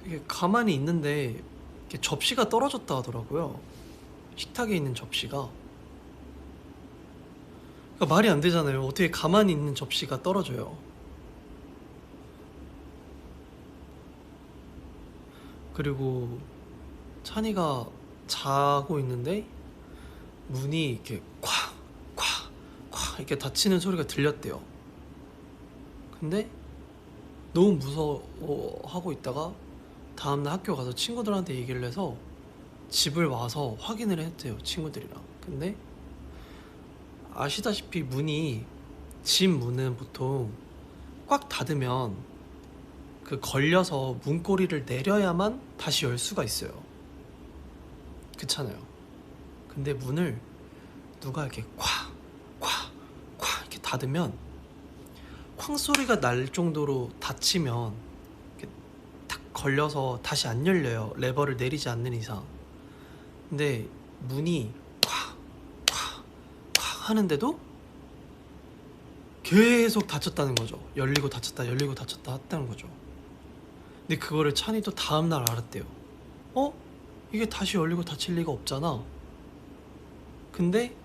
이게 가만히 있는데 이렇게 접시가 떨어졌다 하더라고요. 식탁에 있는 접시가. 그러니까 말이 안 되잖아요. 어떻게 가만히 있는 접시가 떨어져요. 그리고 찬이가 자고 있는데 문이 이렇게 콱 이렇게 닫히는 소리가 들렸대요. 근데 너무 무서워하고 있다가 다음날 학교 가서 친구들한테 얘기를 해서 집을 와서 확인을 했대요, 친구들이랑. 근데 아시다시피 집 문은 보통 꽉 닫으면 그 걸려서 문고리를 내려야만 다시 열 수가 있어요. 그렇잖아요. 근데 문을 누가 이렇게 콱 이렇게 닫으면 쾅 소리가 날 정도로 닫히면 이렇게 탁 걸려서 다시 안 열려요. 레버를 내리지 않는 이상. 근데 문이 콱 하는데도 계속 닫혔다는 거죠. 열리고 닫혔다 열리고 닫혔다 했다는 거죠. 근데 그거를 찬이 또 다음날 알았대요. 이게 다시 열리고 닫힐 리가 없잖아. 근데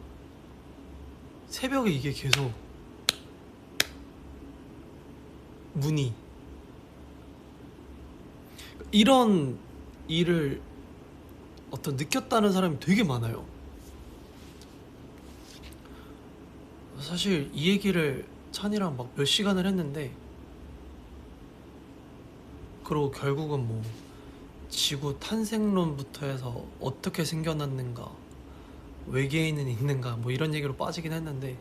새벽에 이게 계속 문이 이런 일을 느꼈다는 사람이 되게 많아요. 사실 이 얘기를 찬이랑 막 몇 시간을 했는데 그리고 결국은 뭐 지구 탄생론부터 해서 어떻게 생겨났는가, 외계인은 있는가, 뭐 이런 얘기로 빠지긴 했는데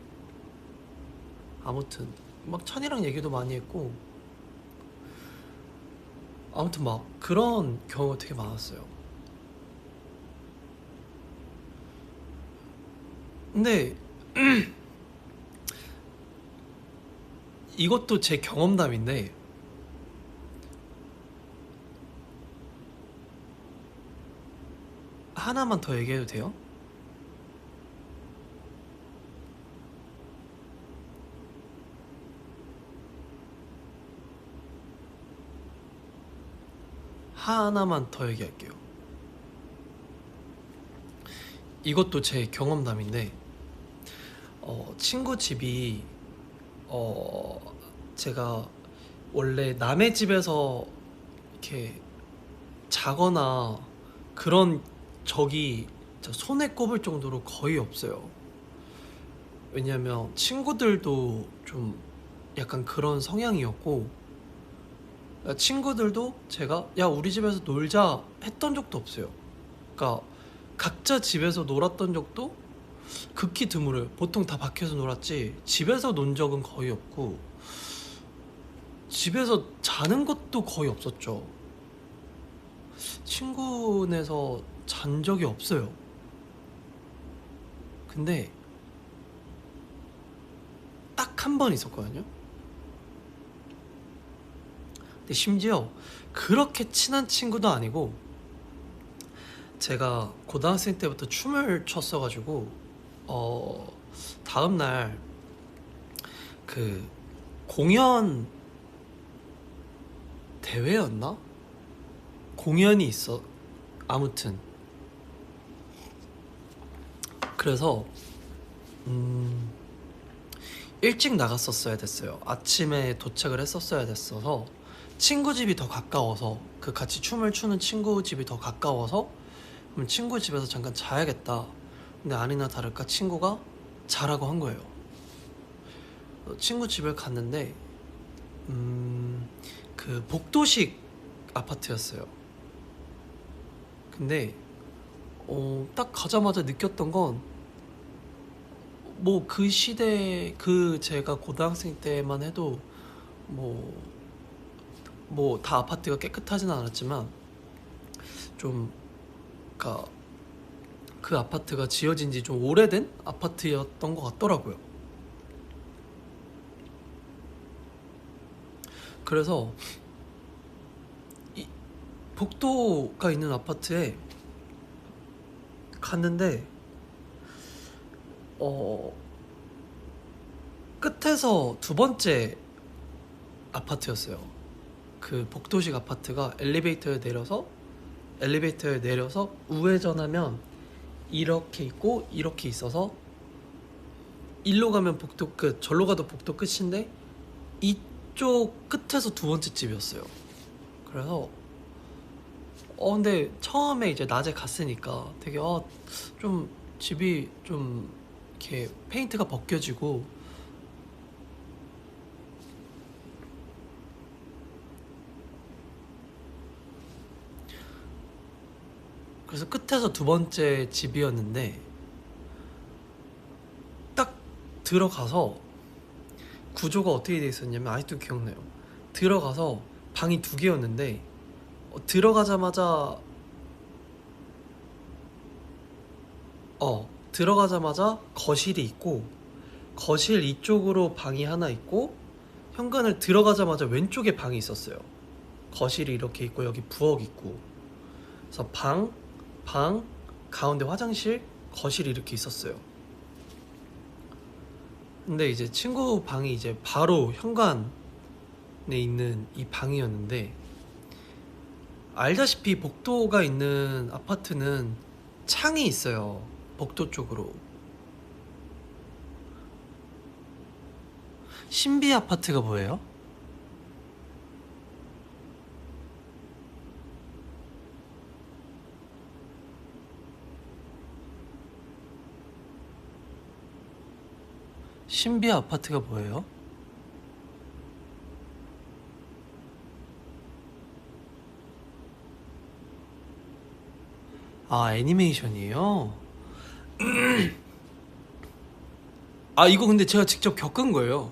아무튼 막 찬이랑 얘기도 많이 했고 아무튼 막 그런 경우가 되게 많았어요. 근데 이것도 제 경험담인데 하나만 더 얘기해도 돼요? 하나만 더 얘기할게요. 이것도 제 경험담인데 친구 집이 제가 원래 남의 집에서 이렇게 자거나 그런 적이 손에 꼽을 정도로 거의 없어요. 왜냐면 친구들도 좀 약간 그런 성향이었고 친구들도 제가 야 우리 집에서 놀자 했던 적도 없어요. 그러니까 각자 집에서 놀았던 적도 극히 드물어요. 보통 다 밖에서 놀았지 집에서 논 적은 거의 없고 집에서 자는 것도 거의 없었죠. 친구네서 잔 적이 없어요. 근데 딱 한 번 있었거든요. 근데 심지어 그렇게 친한 친구도 아니고 제가 고등학생 때부터 춤을 췄어가지고 다음날 그 공연 대회였나? 공연이 있어. 아무튼 그래서 일찍 나갔었어야 됐어요. 아침에 도착을 했었어야 됐어서 친구 집이 더 가까워서 그 같이 춤을 추는 친구 집이 더 가까워서 그럼 친구 집에서 잠깐 자야겠다. 근데 아니나 다를까 친구가 자라고 한 거예요. 친구 집을 갔는데 그 복도식 아파트였어요. 근데 딱 가자마자 느꼈던 건 뭐 그 시대 그 제가 고등학생 때만 해도 뭐 다 아파트가 깨끗하진 않았지만 좀 그러니까 그 아파트가 지어진 지 좀 오래된 아파트였던 것 같더라고요. 그래서 이 복도가 있는 아파트에 갔는데 끝에서 두 번째 아파트였어요. 그 복도식 아파트가 엘리베이터에 내려서 우회전하면 이렇게 있고 이렇게 있어서 일로 가면 복도 끝, 절로 가도 복도 끝인데 이쪽 끝에서 두 번째 집이었어요. 그래서 근데 처음에 이제 낮에 갔으니까 되게 좀 집이 좀 이렇게 페인트가 벗겨지고 그래서 끝에서 두 번째 집이었는데 딱 들어가서 구조가 어떻게 돼 있었냐면 아직도 기억나요. 들어가서 방이 두 개였는데 들어가자마자 거실이 있고 거실 이쪽으로 방이 하나 있고 현관을 들어가자마자 왼쪽에 방이 있었어요. 거실이 이렇게 있고 여기 부엌 있고 그래서 방, 가운데 화장실, 거실이 이렇게 있었어요. 근데 이제 친구 방이 이제 바로 현관에 있는 이 방이었는데 알다시피 복도가 있는 아파트는 창이 있어요. 복도 쪽으로. 신비 아파트가 뭐예요? 신비 아파트가 뭐예요? 아, 애니메이션이에요? 아, 이거 근데 제가 직접 겪은 거예요.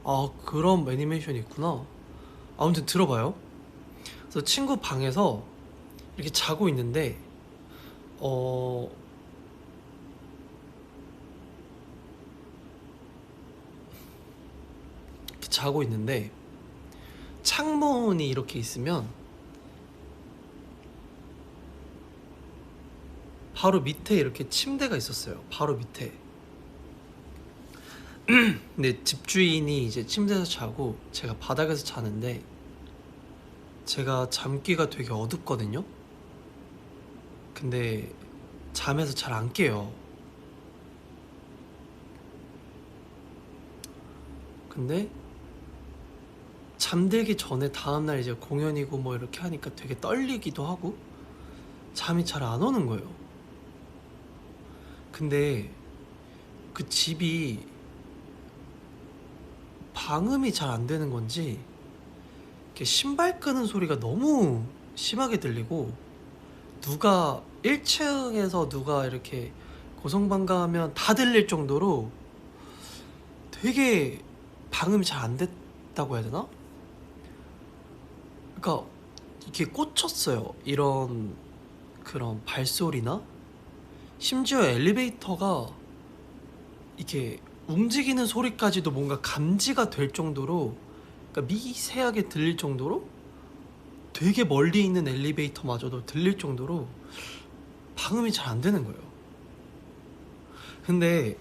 아, 그런 애니메이션이 있구나. 아무튼 들어봐요. 그래서 친구 방에서 이렇게 자고 있는데, 어, 이렇게 자고 있는데, 창문이 이렇게 있으면, 바로 밑에 이렇게 침대가 있었어요. 바로 밑에. 근데 집주인이 이제 침대에서 자고 제가 바닥에서 자는데 제가 잠귀가 되게 어둡거든요. 근데 잠에서 잘 안 깨요. 근데 잠들기 전에 다음날 이제 공연이고 뭐 이렇게 하니까 되게 떨리기도 하고 잠이 잘 안 오는 거예요. 근데 그 집이 방음이 잘 안 되는 건지 이렇게 신발 끄는 소리가 너무 심하게 들리고 누가 1층에서 누가 이렇게 고성방가하면 다 들릴 정도로 되게 방음이 잘 안 됐다고 해야 되나? 그러니까 이게 꽂혔어요. 이런 그런 발소리나 심지어 엘리베이터가 이렇게 움직이는 소리까지도 뭔가 감지가 될 정도로 그러니까 미세하게 들릴 정도로 되게 멀리 있는 엘리베이터마저도 들릴 정도로 방음이 잘 안 되는 거예요. 근데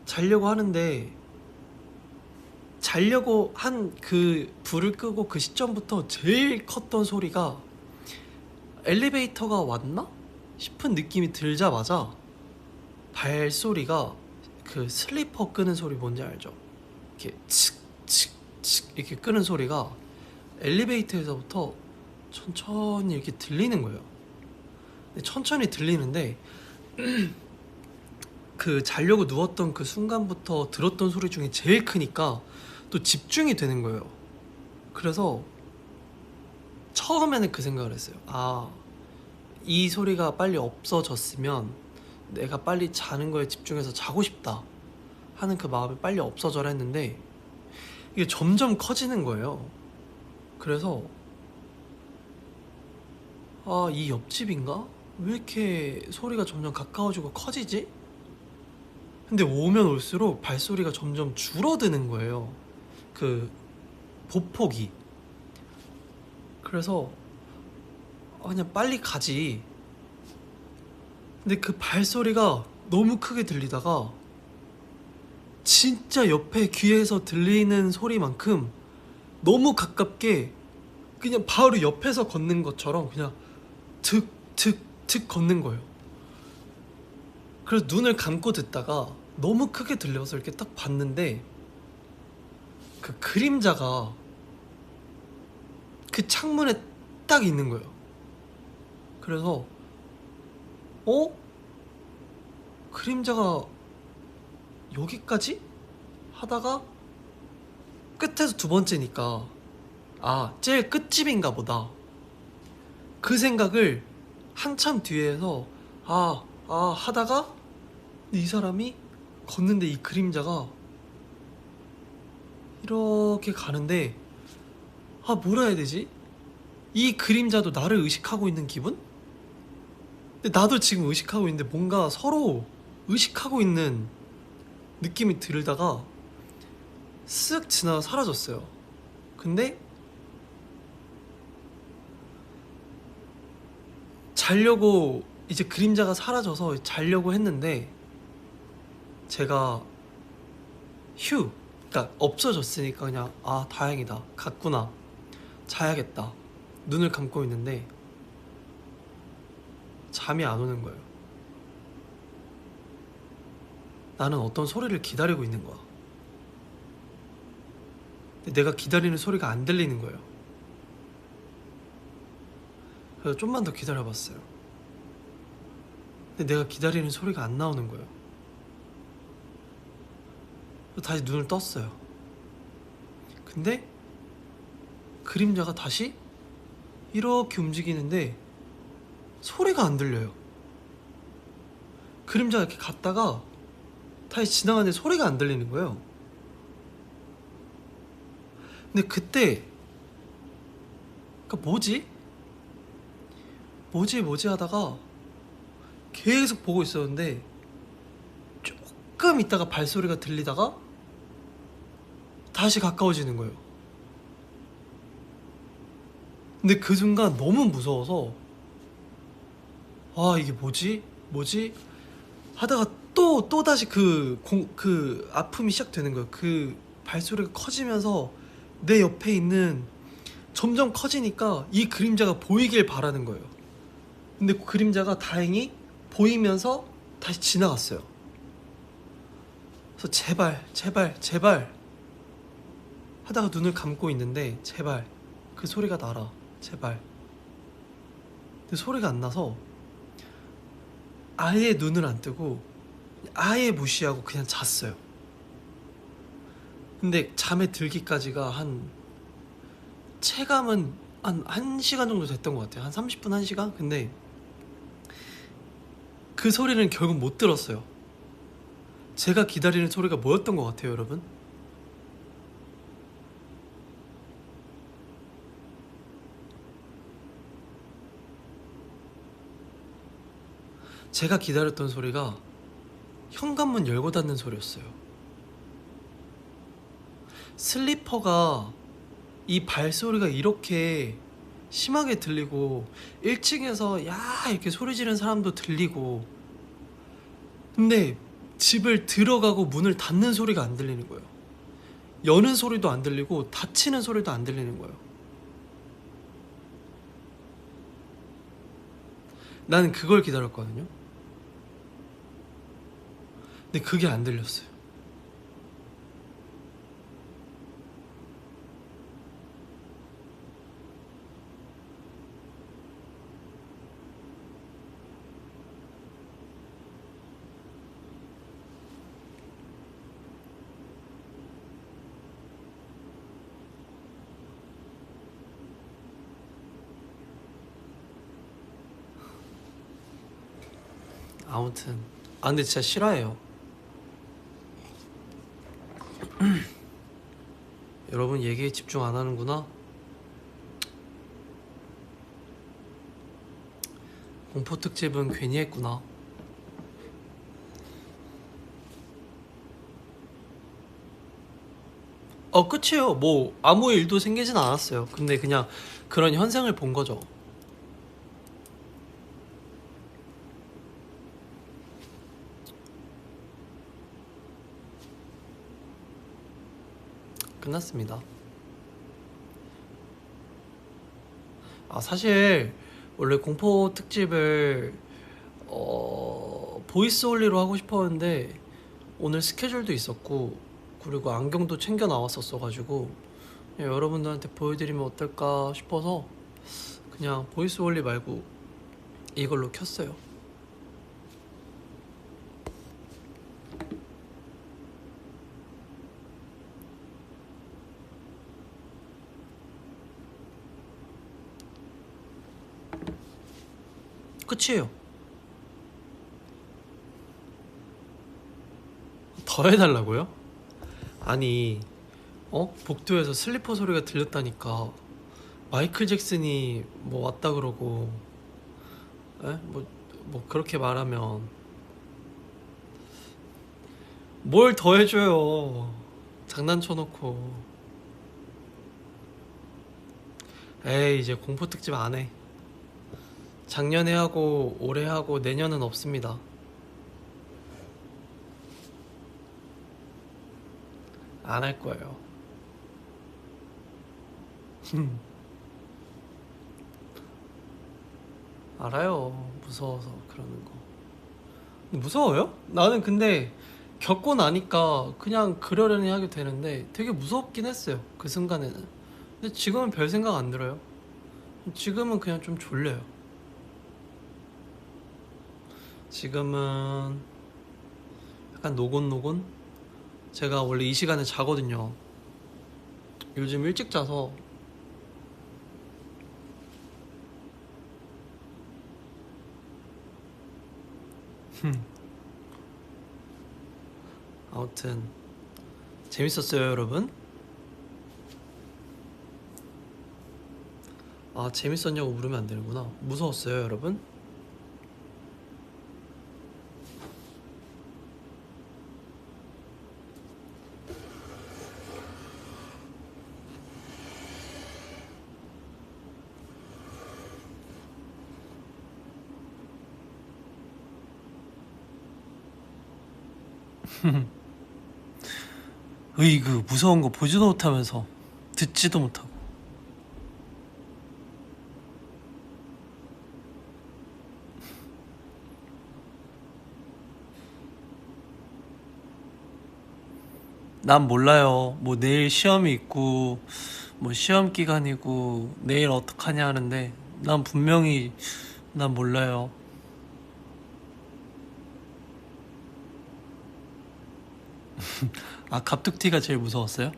자려고 하는데 자려고 한 그 불을 끄고 그 시점부터 제일 컸던 소리가 엘리베이터가 왔나? 싶은 느낌이 들자마자 발소리가 그 슬리퍼 끄는 소리 뭔지 알죠? 이렇게 칙칙칙 이렇게 끄는 소리가 엘리베이터에서부터 천천히 이렇게 들리는 거예요. 근데 천천히 들리는데 그 자려고 누웠던 그 순간부터 들었던 소리 중에 제일 크니까 또 집중이 되는 거예요. 그래서 처음에는 그 생각을 했어요. 아, 이 소리가 빨리 없어졌으면 내가 빨리 자는 거에 집중해서 자고 싶다 하는 그 마음이 빨리 없어져라 했는데 이게 점점 커지는 거예요. 그래서 아, 이 옆집인가? 왜 이렇게 소리가 점점 가까워지고 커지지? 근데 오면 올수록 발소리가 점점 줄어드는 거예요. 그 보폭이. 그래서 그냥 빨리 가지. 근데 그 발소리가 너무 크게 들리다가 진짜 옆에 귀에서 들리는 소리만큼 너무 가깝게 그냥 바로 옆에서 걷는 것처럼 그냥 득득득 걷는 거예요. 그래서 눈을 감고 듣다가 너무 크게 들려서 이렇게 딱 봤는데 그 그림자가 그 창문에 딱 있는 거예요. 그래서 그림자가 여기까지? 하다가 끝에서 두 번째니까 제일 끝집인가 보다. 그 생각을 한참 뒤에서 하다가 이 사람이 걷는데 이 그림자가 이렇게 가는데 뭐라 해야 되지? 이 그림자도 나를 의식하고 있는 기분? 근데 나도 지금 의식하고 있는데 뭔가 서로 의식하고 있는 느낌이 들다가 쓱 지나가 사라졌어요. 근데 자려고 이제 그림자가 사라져서 자려고 했는데 제가 그러니까 없어졌으니까 그냥 다행이다, 갔구나, 자야겠다, 눈을 감고 있는데 잠이 안 오는 거예요. 나는 어떤 소리를 기다리고 있는 거야. 근데 내가 기다리는 소리가 안 들리는 거예요. 그래서 좀만 더 기다려봤어요. 근데 내가 기다리는 소리가 안 나오는 거예요. 그래서 다시 눈을 떴어요. 근데 그림자가 다시 이렇게 움직이는데 소리가 안 들려요. 그림자가 이렇게 갔다가 다시 지나가는데 소리가 안 들리는 거예요. 근데 그때 뭐지 하다가 계속 보고 있었는데 조금 있다가 발소리가 들리다가 다시 가까워지는 거예요. 근데 그 순간 너무 무서워서 이게 뭐지 하다가 또 다시 그 아픔이 시작되는 거예요. 그 발소리가 커지면서 내 옆에 있는, 점점 커지니까 이 그림자가 보이길 바라는 거예요. 근데 그 그림자가 다행히 보이면서 다시 지나갔어요. 그래서 제발 하다가 눈을 감고 있는데 제발 그 소리가 나라, 제발. 근데 소리가 안 나서 아예 눈을 안 뜨고 아예 무시하고 그냥 잤어요. 근데 잠에 들기까지가 체감은 한 1시간 정도 됐던 것 같아요. 한 30분, 1시간? 근데 그 소리는 결국 못 들었어요. 제가 기다리는 소리가 뭐였던 것 같아요, 여러분? 제가 기다렸던 소리가 현관문 열고 닫는 소리였어요. 슬리퍼가, 이 발소리가 이렇게 심하게 들리고 1층에서 이렇게 소리 지르는 사람도 들리고, 근데 집을 들어가고 문을 닫는 소리가 안 들리는 거예요. 여는 소리도 안 들리고 닫히는 소리도 안 들리는 거예요. 나는 그걸 기다렸거든요. 근데 그게 안 들렸어요. 아무튼 근데 진짜 싫어해요. 여러분 얘기에 집중 안 하는구나. 공포 특집은 괜히 했구나. 끝이에요. 뭐 아무 일도 생기진 않았어요. 근데 그냥 그런 현상을 본 거죠. 끝났습니다. 사실 원래 공포 특집을 보이스 올리로 하고 싶었는데 오늘 스케줄도 있었고 그리고 안경도 챙겨 나왔었어가지고 여러분들한테 보여드리면 어떨까 싶어서 그냥 보이스 올리 말고 이걸로 켰어요. 끝이에요. 더 해달라고요? 아니 복도에서 슬리퍼 소리가 들렸다니까 마이클 잭슨이 뭐 왔다 그러고 뭐 그렇게 말하면 뭘 더 해줘요. 장난쳐놓고. 에이 이제 공포 특집 안 해. 작년에 하고 올해 하고 내년은 없습니다. 안 할 거예요. 알아요. 무서워서 그러는 거. 무서워요? 나는 근데 겪고 나니까 그냥 그러려니 하게 되는데 되게 무섭긴 했어요. 그 순간에는. 근데 지금은 별 생각 안 들어요. 지금은 그냥 좀 졸려요. 지금은 약간 노곤노곤? 제가 원래 이 시간에 자거든요. 요즘 일찍 자서 아무튼 재밌었어요, 여러분. 재밌었냐고 물으면 안 되는구나. 무서웠어요, 여러분? 으이그 무서운 거 보지도 못하면서 듣지도 못하고. 난 몰라요. 뭐 내일 시험이 있고 뭐 시험 기간이고 내일 어떡하냐 하는데 난 분명히 난 몰라요. 갑툭튀가 제일 무서웠어요?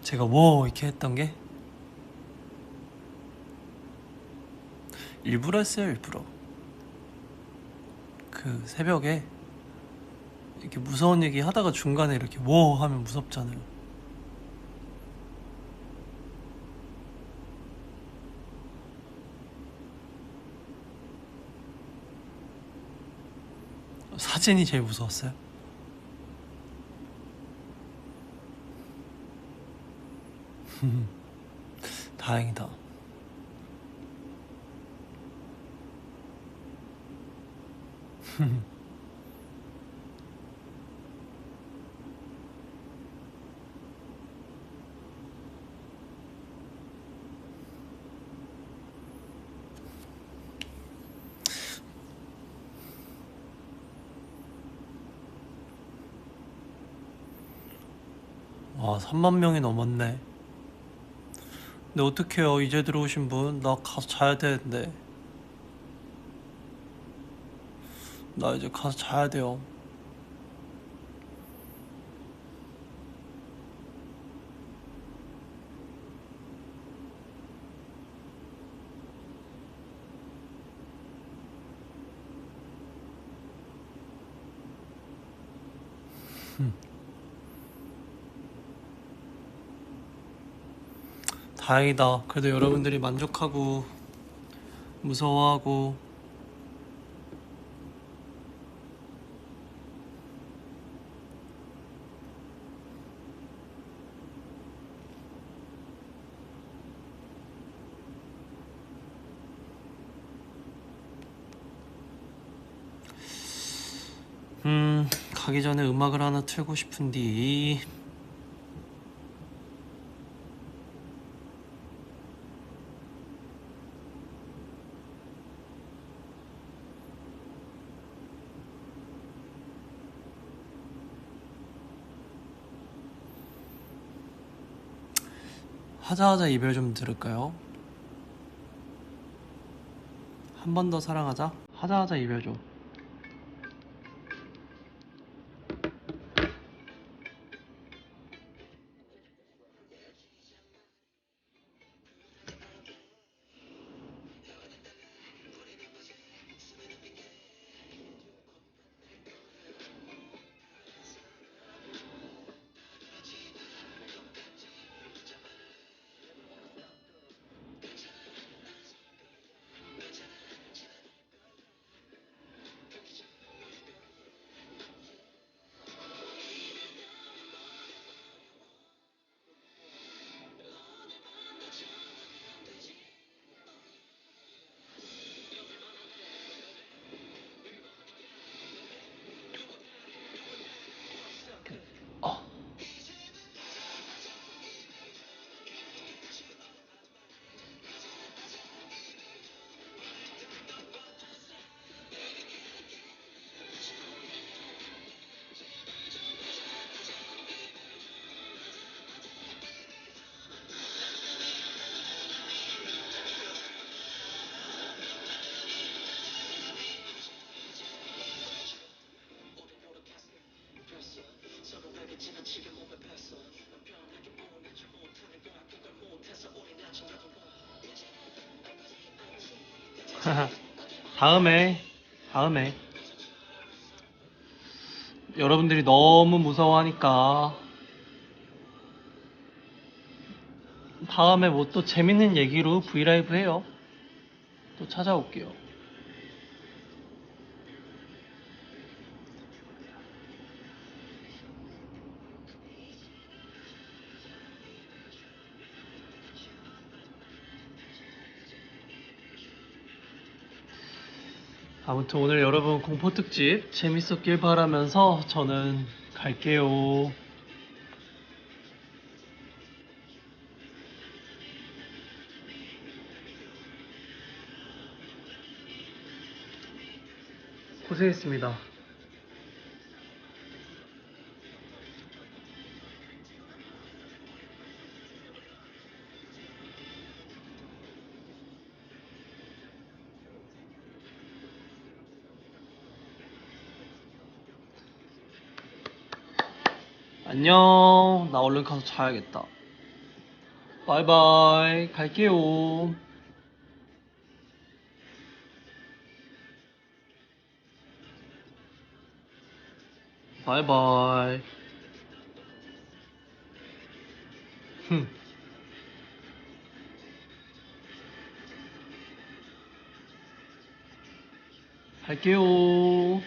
제가 뭐 이렇게 했던 게 일부러 했어요. 일부러 그 새벽에 이렇게 무서운 얘기 하다가 중간에 이렇게 뭐 하면 무섭잖아요. 사진이 제일 무서웠어요. 다행이다. 와, 3만 명이 넘었네. 근데 어떡해요, 이제 들어오신 분? 나 가서 자야 되는데. 나 이제 가서 자야 돼요. 다행이다. 그래도 여러분들이 만족하고 무서워하고. 가기 전에 음악을 하나 틀고 싶은디. 하자하자 이별 좀 들을까요? 한 번 더 사랑하자. 하자하자 이별 좀. 다음에 여러분들이 너무 무서워하니까 다음에 뭐 또 재밌는 얘기로 브이라이브 해요. 또 찾아올게요. 아무튼 오늘 여러분 공포특집 재밌었길 바라면서 저는 갈게요. 고생했습니다. 안녕. 나 얼른 가서 자야겠다. 바이바이. 갈게요. 바이바이. 갈게요.